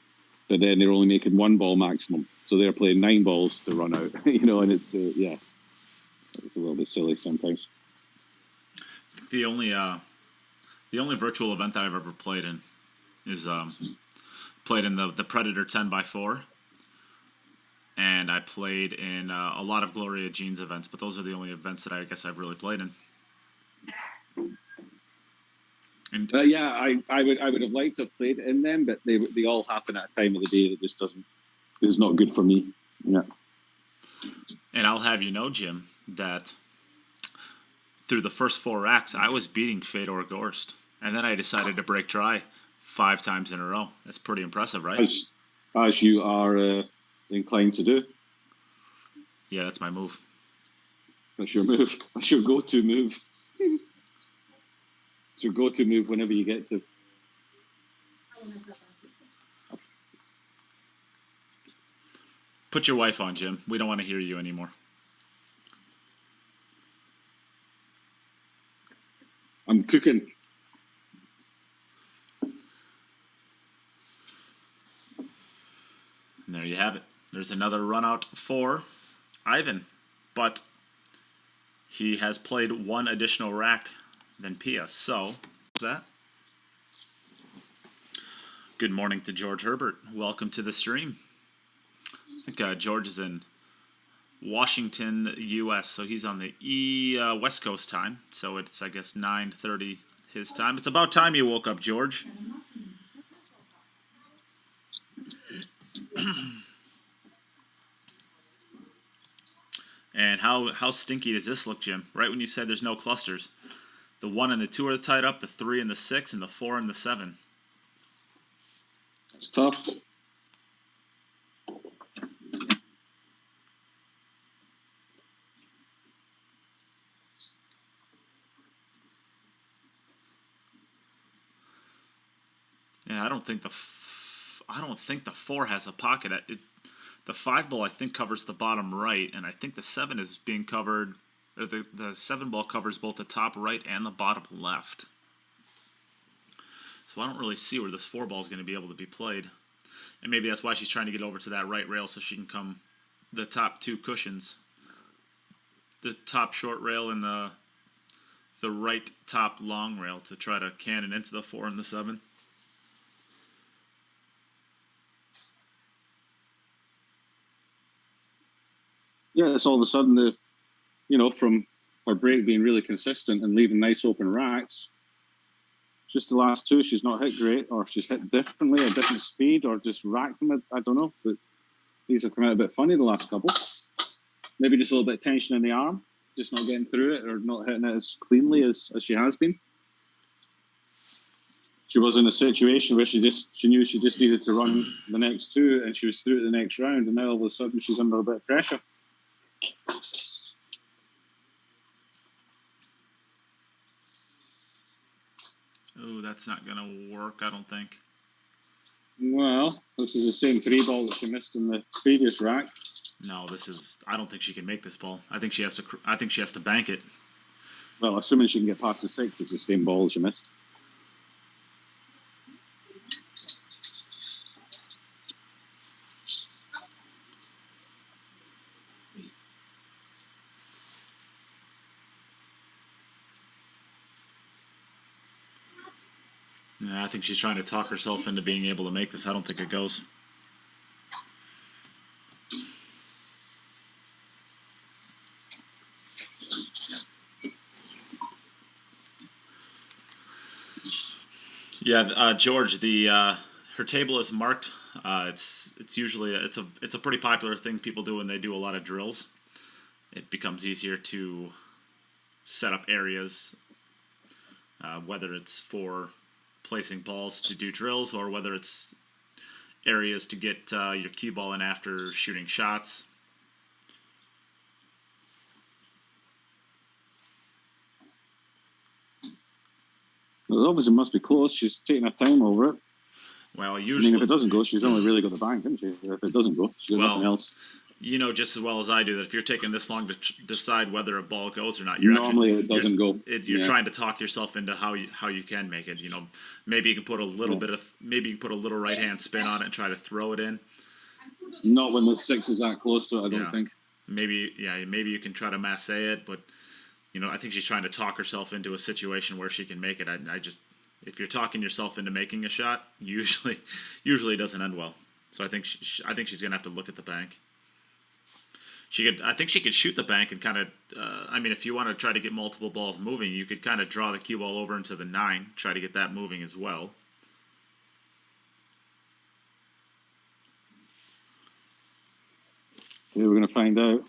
But then they're only making 1 ball maximum. So they're playing 9 balls to run out, and it's, it's a little bit silly sometimes. The only virtual event that I've ever played in is played in the Predator 10x4, and I played in a lot of Gloria Jean's events, but those are the only events that I guess I've really played in. And I would have liked to have played in them, but they all happen at a time of the day that just is not good for me. Yeah. And I'll have you know, Jim, that through the first 4 racks, I was beating Fedor Gorst, and then I decided to break try 5 times in a row. That's pretty impressive, right? As you are inclined to do. Yeah, that's my move. That's your move. That's your go-to move. It's your go-to move whenever you get to. Put your wife on, Jim. We don't want to hear you anymore. I'm cooking. And there you have it. There's another run out for Aivhan, but he has played 1 additional rack than Pia. So, that. Good morning to George Herbert. Welcome to the stream. I think George is in Washington, U.S., so he's on the West Coast time. So it's, I guess, 9:30 his time. It's about time you woke up, George. And how stinky does this look, Jim? Right when you said there's no clusters. The 1 and the 2 are tied up, the 3 and the 6, and the 4 and the 7. It's tough. Yeah, I don't think the 4 has a pocket. The 5 ball I think covers the bottom right, and I think the 7 is being covered, or the 7 ball covers both the top right and the bottom left. So I don't really see where this 4 ball is going to be able to be played. And maybe that's why she's trying to get over to that right rail so she can come the top 2 cushions. The top short rail and the right top long rail to try to cannon into the 4 and the 7. Yeah, it's all of a sudden from her break being really consistent and leaving nice open racks. Just the last 2, she's not hit great, or she's hit differently, a different speed, or just racked them. I don't know, but these have come out a bit funny the last couple. Maybe just a little bit of tension in the arm, just not getting through it, or not hitting it as cleanly as she has been. She was in a situation where she knew she just needed to run the next 2, and she was through to the next round, and now all of a sudden she's under a bit of pressure. Oh, that's not going to work, I don't think. Well, this is the same 3 ball that she missed in the previous rack. No, I don't think she can make this ball. I think she has to bank it. Well, assuming she can get past the 6, it's the same ball she missed. Yeah, I think she's trying to talk herself into being able to make this. I don't think it goes. Yeah, George, her table is marked. It's usually it's a pretty popular thing people do when they do a lot of drills. It becomes easier to set up areas, whether it's for placing balls to do drills or whether it's areas to get your cue ball in after shooting shots. Well, obviously, it must be close. She's taking her time over it. Well, usually, if it doesn't go, she's only really got the bank, hasn't she? If it doesn't go, she's got nothing else. You know just as well as I do that if you're taking this long to decide whether a ball goes or not, it doesn't go. You're trying to talk yourself into how you can make it. Maybe you can put a little bit of right hand spin on it and try to throw it in. Not when the 6 is that close to it, I don't think. Maybe you can try to masse it, but I think she's trying to talk herself into a situation where she can make it. If you're talking yourself into making a shot, usually it doesn't end well. So I think she's gonna have to look at the bank. I think she could shoot the bank and kind of. If you want to try to get multiple balls moving, you could kind of draw the cue ball over into the 9, try to get that moving as well. Yeah, we're gonna find out.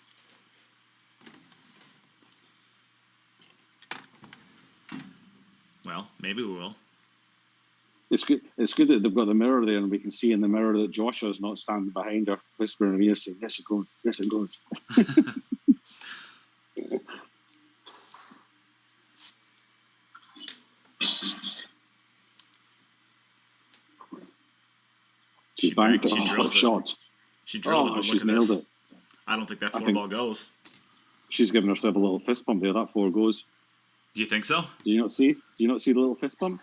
Well, maybe we will. It's good. It's good that they've got the mirror there, and we can see in the mirror that Joshua's not standing behind her, whispering in her ear, saying, "Yes, it goes. Yes, it goes." She banked it. She drills shot. She drilled it. She's nailed it. I don't think that 4 ball goes. She's giving herself a little fist pump there. That 4 goes. Do you think so? Do you not see the little fist pump?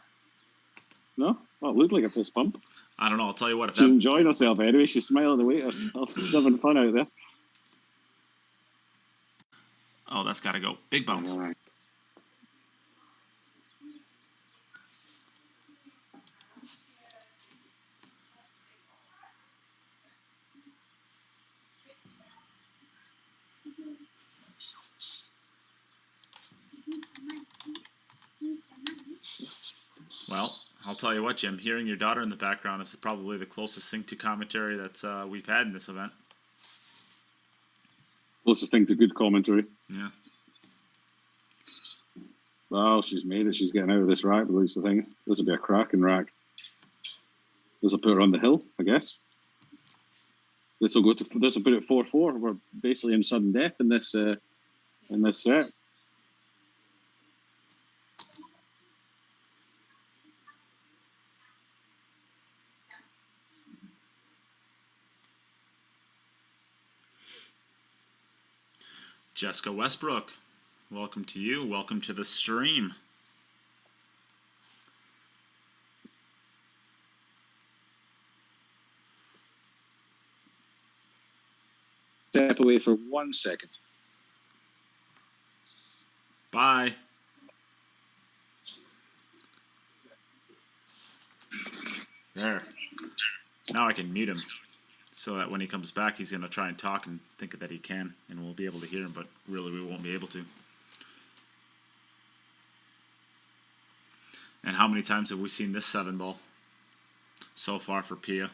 No? Oh, it looked like a fist pump. I don't know. I'll tell you what. She's enjoying herself anyway. She's smiling away at herself. She's having fun out there. Oh, that's got to go. Big bounce. All right. Well, I'll tell you what, Jim. Hearing your daughter in the background is probably the closest thing to commentary that we've had in this event. Closest thing to good commentary. Yeah. Well, she's made it. She's getting out of this rack, the looks of things. This will be a cracking rack. This will put her on the hill, I guess. This will put it 4-4. We're basically in sudden death in this set. Jessica Westbrook, welcome to you. Welcome to the stream. Step away for 1 second. Bye. There. Now I can mute him so that when he comes back, he's going to try and talk and think that he can, and we'll be able to hear him, but really we won't be able to. And how many times have we seen this 7-ball so far for Pia?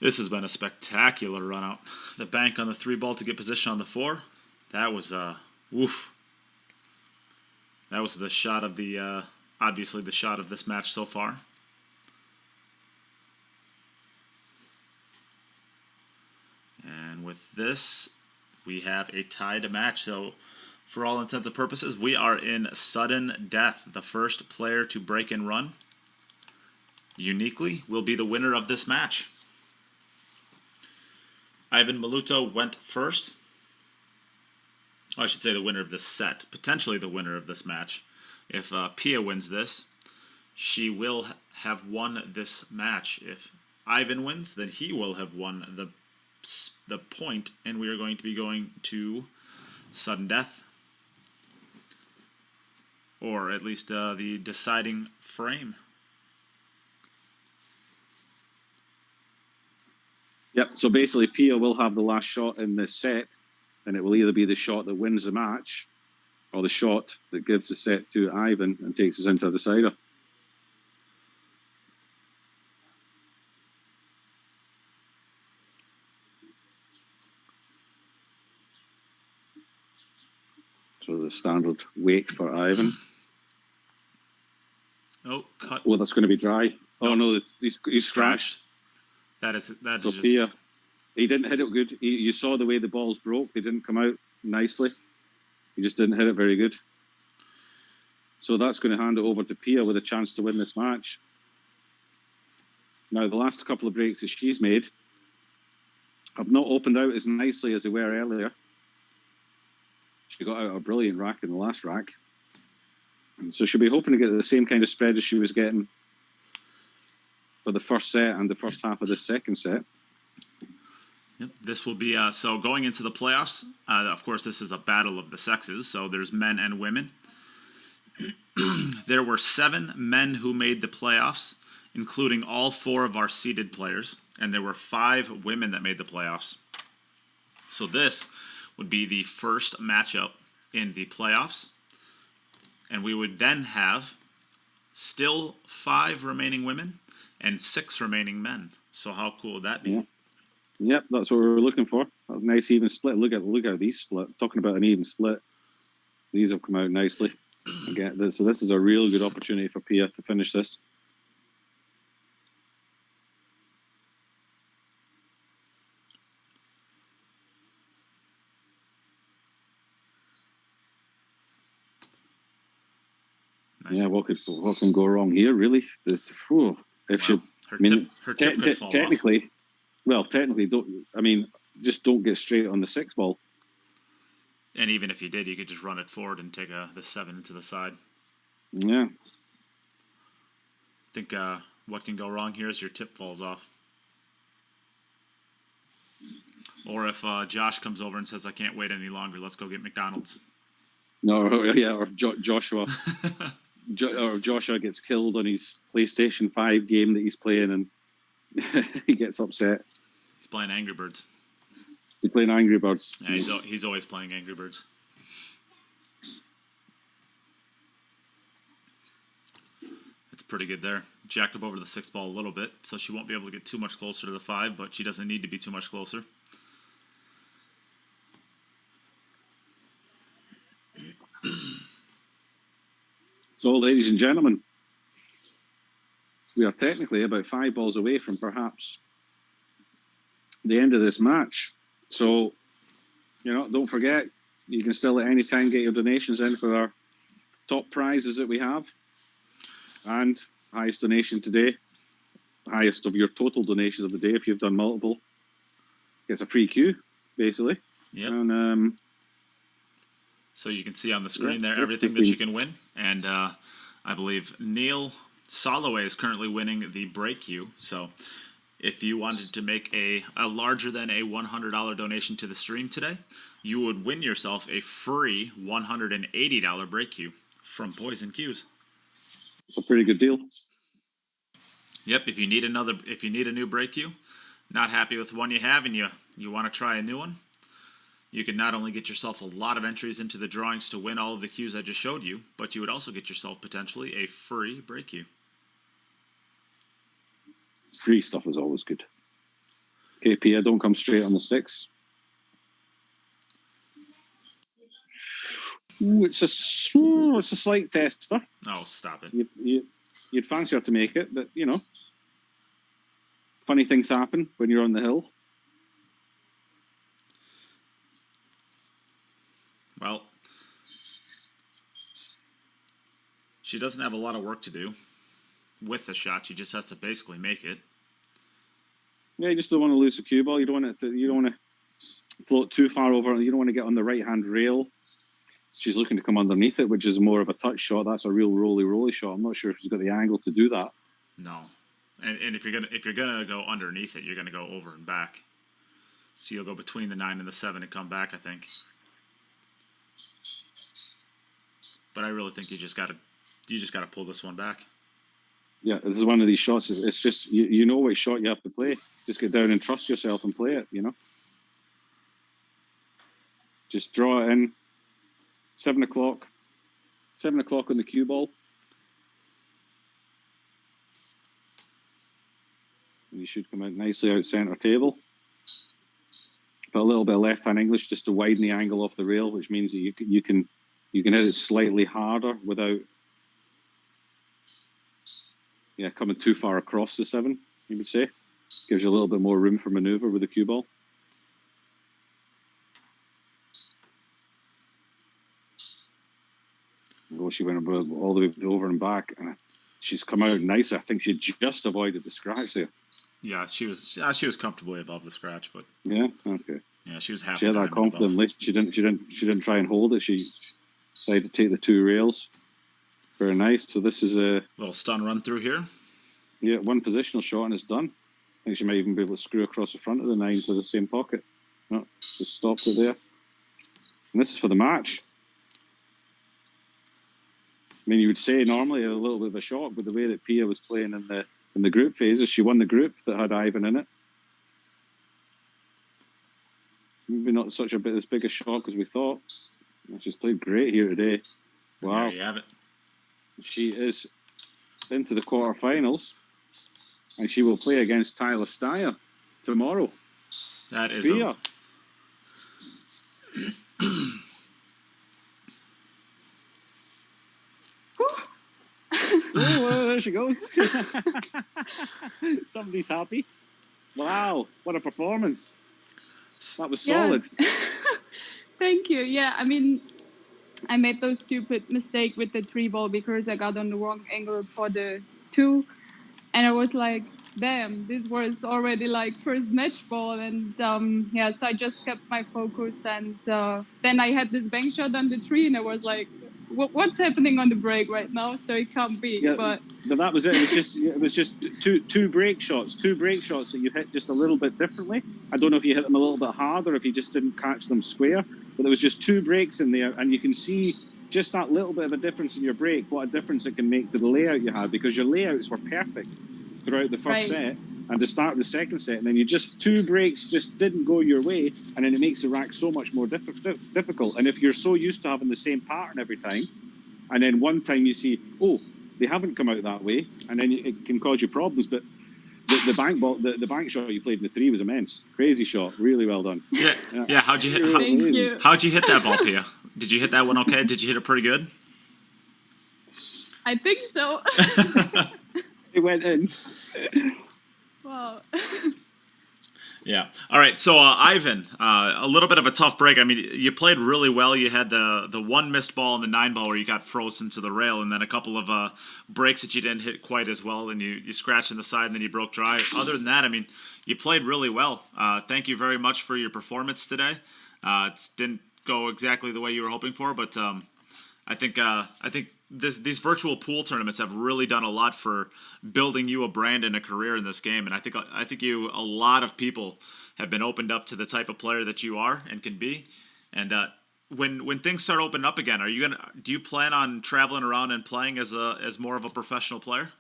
This has been a spectacular run out. The bank on the 3-ball to get position on the 4. That was woof. That was the shot of the obviously the shot of this match so far. And with this, we have a tied match. So for all intents and purposes, we are in sudden death. The first player to break and run uniquely will be the winner of this match. Aivhan Maluto went first. Oh, I should say the winner of this set. Potentially the winner of this match. If Pia wins this, she will have won this match. If Aivhan wins, then he will have won the point, and we are going to be going to sudden death. Or at least the deciding frame. Yep, so basically Pia will have the last shot in this set, and it will either be the shot that wins the match or the shot that gives the set to Aivhan and takes us into the decider. So the standard wait for Aivhan. Oh, cut. Oh, that's going to be dry. Oh no, he's scratched. That is So just... Pia, he didn't hit it good. You saw the way the balls broke. They didn't come out nicely. He just didn't hit it very good. So that's going to hand it over to Pia with a chance to win this match. Now, the last couple of breaks that she's made have not opened out as nicely as they were earlier. She got out a brilliant rack in the last rack. And so she'll be hoping to get the same kind of spread as she was getting for the first set and the first half of the second set. Yep, this will be, so going into the playoffs, of course this is a battle of the sexes, so there's men and women. There were 7 men who made the playoffs, including all 4 of our seeded players, and there were 5 women that made the playoffs. So this would be the first matchup in the playoffs, and we would then have still 5 remaining women and 6 remaining men. So how cool would that be? Yeah. Yep, that's what we were looking for. A nice even split. Look at these split. Talking about an even split. These have come out nicely. Again, so this is a real good opportunity for Pia to finish this. Nice. Yeah, what can go wrong here, really? Her tip could fall technically, just don't get straight on the 6-ball. And even if you did, you could just run it forward and take the 7 into the side. Yeah. I think what can go wrong here is your tip falls off. Or if Josh comes over and says, I can't wait any longer, let's go get McDonald's. No, or Joshua. Or Joshua gets killed on his PlayStation 5 game that he's playing and he gets upset. He's playing Angry Birds. He's playing Angry Birds. Yeah, he's always playing Angry Birds. It's pretty good there. Jacked up over the 6-ball a little bit, so she won't be able to get too much closer to the 5, but she doesn't need to be too much closer. So, ladies and gentlemen, we are technically about 5 balls away from perhaps the end of this match. So, don't forget, you can still at any time get your donations in for our top prizes that we have. And highest donation today, highest of your total donations of the day if you've done multiple, gets a free cue, basically. Yep. And So you can see on the screen there that's everything that been- you can win. And I believe Neil Soloway is currently winning the break queue. So if you wanted to make a larger than a $100 donation to the stream today, you would win yourself a free $180 break queue from Poison Cues. it's a pretty good deal. Yep, if you need a new break queue, not happy with one you have and you want to try a new one, you can not only get yourself a lot of entries into the drawings to win all of the cues I just showed you, but you would also get yourself potentially a free break queue. Free stuff is always good. Okay, Pia, don't come straight on the 6. Ooh, it's a slight tester. Oh, stop it. You'd fancy her to make it, but you know, funny things happen when you're on the hill. Well, she doesn't have a lot of work to do with the shot. She just has to basically make it. Yeah, you just don't want to lose the cue ball. You don't want to float too far over. You don't want to get on the right hand rail. She's looking to come underneath it, which is more of a touch shot. That's a real roly shot. I'm not sure if she's got the angle to do that. No, and if you're gonna go underneath it, you're gonna go over and back. So you'll go between the 9 and the 7 and come back, I think. But I really think you just gotta pull this one back. Yeah, this is one of these shots. It's just you know which shot you have to play. Just get down and trust yourself and play it. You know, just draw it in. 7 o'clock. 7 o'clock on the cue ball. And you should come out nicely out center table. Put a little bit of left hand English just to widen the angle off the rail, which means that you can hit it slightly harder without coming too far across the 7, you would say. Gives you a little bit more room for maneuver with the cue ball. Well, she went all the way over and back, and she's come out nice. I think she just avoided the scratch there. Yeah, she was comfortably above the scratch, but Yeah, okay. yeah, she was half. She had that confidence. She didn't try and hold it. She decided to take the 2 rails. Very nice. So this is a Little stun run through here. one positional shot and it's done. I think she might even be able to screw across the front of the 9 to the same pocket. No, just stopped it there. And this is for the match. I mean, you would say normally a little bit of a shock, but the way that Pia was playing in the group phases, she won the group that had Aivhan in it. Maybe not such as big a shock as we thought. She's played great here today. Wow. There you have it. She is into the quarterfinals, and she will play against Tyler Styer tomorrow. That is Pia. Oh, there she goes. Somebody's happy. Wow, what a performance. That was solid. Thank you. Yeah, I mean, I made those stupid mistake with the 3 ball because I got on the wrong angle for the 2. And I was like, damn, this was already like first match ball. And so I just kept my focus. And then I had this bank shot on the 3 and I was like, what's happening on the break right now? So it can't be. Yeah, but that was it. It was just two break shots that you hit just a little bit differently. I don't know if you hit them a little bit harder, if you just didn't catch them square. But there was just 2 breaks in there, and you can see just that little bit of a difference in your break. What a difference it can make to the layout you had, because your layouts were perfect throughout the first set and the start of the second set, and then you just 2 breaks just didn't go your way, and then it makes the rack so much more difficult. And if you're so used to having the same pattern every time, and then one time you see, oh, they haven't come out that way, and then it can cause you problems. But the bank ball, the bank shot you played in the 3 was immense, crazy shot, really well done. Yeah. How'd you hit? Thank you. How'd you hit that ball, Pia? Did you hit that one okay? Did you hit it pretty good? I think so. It went in. Wow. Yeah. All right. So, Aivhan, a little bit of a tough break. I mean, you played really well. You had the one missed ball and the 9 ball where you got frozen to the rail, and then a couple of breaks that you didn't hit quite as well, and you scratched in the side, and then you broke dry. Other than that, I mean, you played really well. Thank you very much for your performance today. It didn't go exactly the way you were hoping for, but I think these virtual pool tournaments have really done a lot for building you a brand and a career in this game, and I think a lot of people have been opened up to the type of player that you are and can be. And when things start opening up again, do you plan on traveling around and playing as more of a professional player?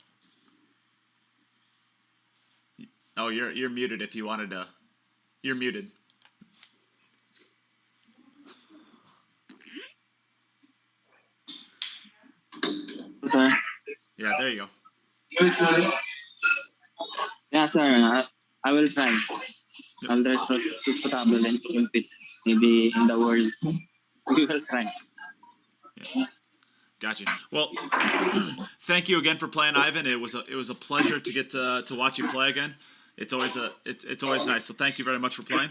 Oh, you're muted. If you wanted to, you're muted. Sir. Yeah, there you go. Yeah, sir. I will try. I'll try to travel and compete. Maybe in the world. We will try. Yeah. Gotcha. Well, thank you again for playing, Aivhan. It was a pleasure to get to watch you play again. It's always nice. So thank you very much for playing.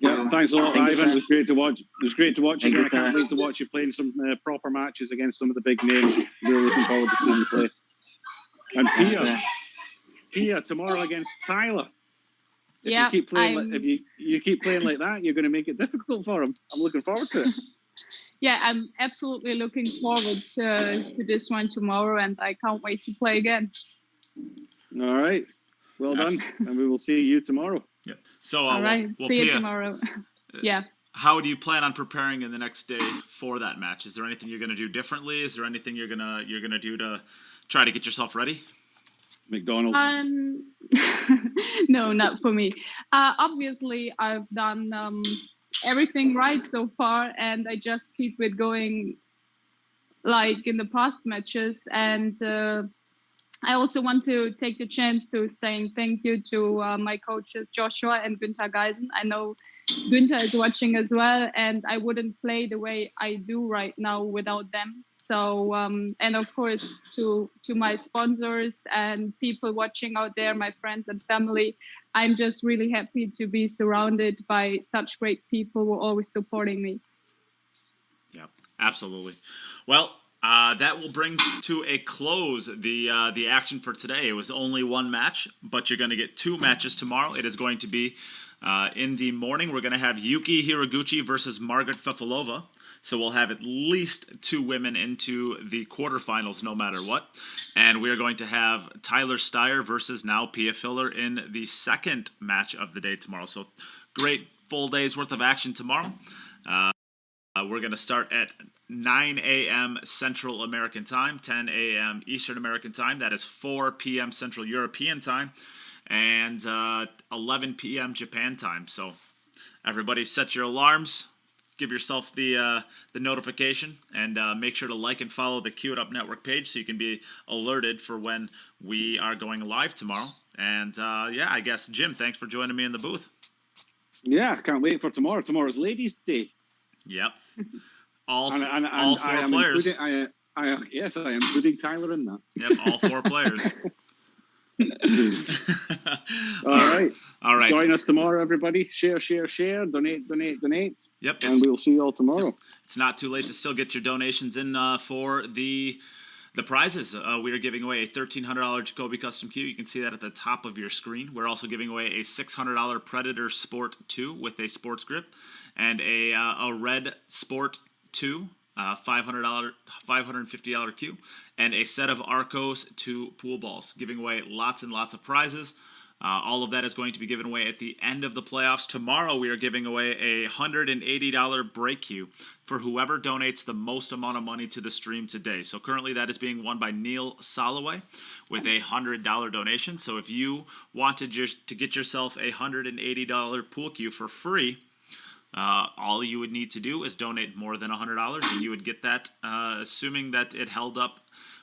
Yeah, thanks a lot, Thank you, Aivhan. sir. It was great to watch. It was great to watch Thank again. you, I can't sir. wait to watch you playing some proper matches against some of the big names. Really looking forward to seeing you play. And Yes, sir. Pia tomorrow against Tyler. If Yeah, you keep playing, I'm- if you keep playing like that, you're going to make it difficult for him. I'm looking forward to it. Yeah, I'm absolutely looking forward to this one tomorrow, and I can't wait to play again. All right, well done, and we will see you tomorrow. Yeah. So, All right, well, see you Pia, tomorrow. Yeah. how do you plan on preparing in the next day for that match? Is there anything you're going to do differently? Is there anything you're gonna do to try to get yourself ready? McDonald's. No, not for me. Obviously, I've done everything right so far, and I just keep it going like in the past matches. And I also want to take the chance to saying thank you to my coaches Joshua and Günther Geisen. I know Günther is watching as well, and I wouldn't play the way I do right now without them. So, and of course to my sponsors and people watching out there, my friends and family, I'm just really happy to be surrounded by such great people who are always supporting me. Yeah, absolutely. Well, that will bring to a close the action for today. It was only one match, but you're going to get 2 matches tomorrow. It is going to be in the morning. We're going to have Yuki Hiraguchi versus Margaret Fefilova. So we'll have at least 2 women into the quarterfinals, no matter what. And we are going to have Tyler Styer versus now Pia Filler in the second match of the day tomorrow. So great full day's worth of action tomorrow. We're going to start at 9 a.m. Central American Time, 10 a.m. Eastern American Time. That is 4 p.m. Central European Time, and 11 p.m. Japan Time. So everybody set your alarms. Give yourself the notification, and make sure to like and follow the Queue It Up Network page so you can be alerted for when we are going live tomorrow. And yeah, I guess, Jim, thanks for joining me in the booth. Yeah, can't wait for tomorrow. Tomorrow's Ladies' Day. Yep. All 4 I am players. Yes, I am including Tyler in that. Yep, all 4 players. All right. Join us tomorrow, everybody. Share, donate. Yep. And we'll see you all tomorrow. It's not too late to still get your donations in for the prizes. We are giving away a $1,300 Jacoby Custom Cue. You can see that at the top of your screen. We're also giving away a $600 Predator Sport 2 with a sports grip, and a Red Sport 2, $550 cue, and a set of Arcos 2 pool balls. Giving away lots and lots of prizes. All of that is going to be given away at the end of the playoffs. Tomorrow we are giving away a $180 break cue for whoever donates the most amount of money to the stream today. So currently that is being won by Neil Soloway with a $100 donation. So if you wanted to get yourself a $180 pool cue for free, all you would need to do is donate more than $100, and you would get that, assuming that it held up.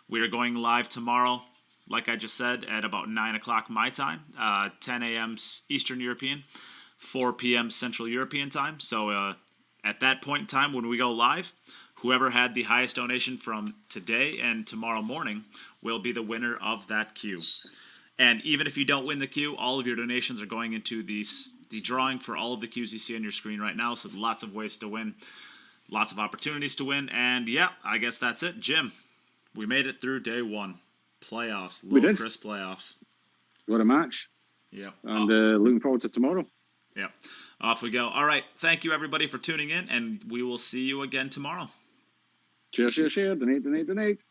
We are going live tomorrow, like I just said, at about 9 o'clock my time, 10 a.m. Eastern European, 4 p.m. Central European time. So at that point in time when we go live, whoever had the highest donation from today and tomorrow morning will be the winner of that queue. And even if you don't win the queue, all of your donations are going into the drawing for all of the queues you see on your screen right now. So lots of ways to win, lots of opportunities to win. And yeah, I guess that's it. Jim, we made it through day one. Playoffs, We did. Chris playoffs. What a match. Yeah. And looking forward to tomorrow. Yeah. Off we go. All right. Thank you, everybody, for tuning in, and we will see you again tomorrow. Share, donate.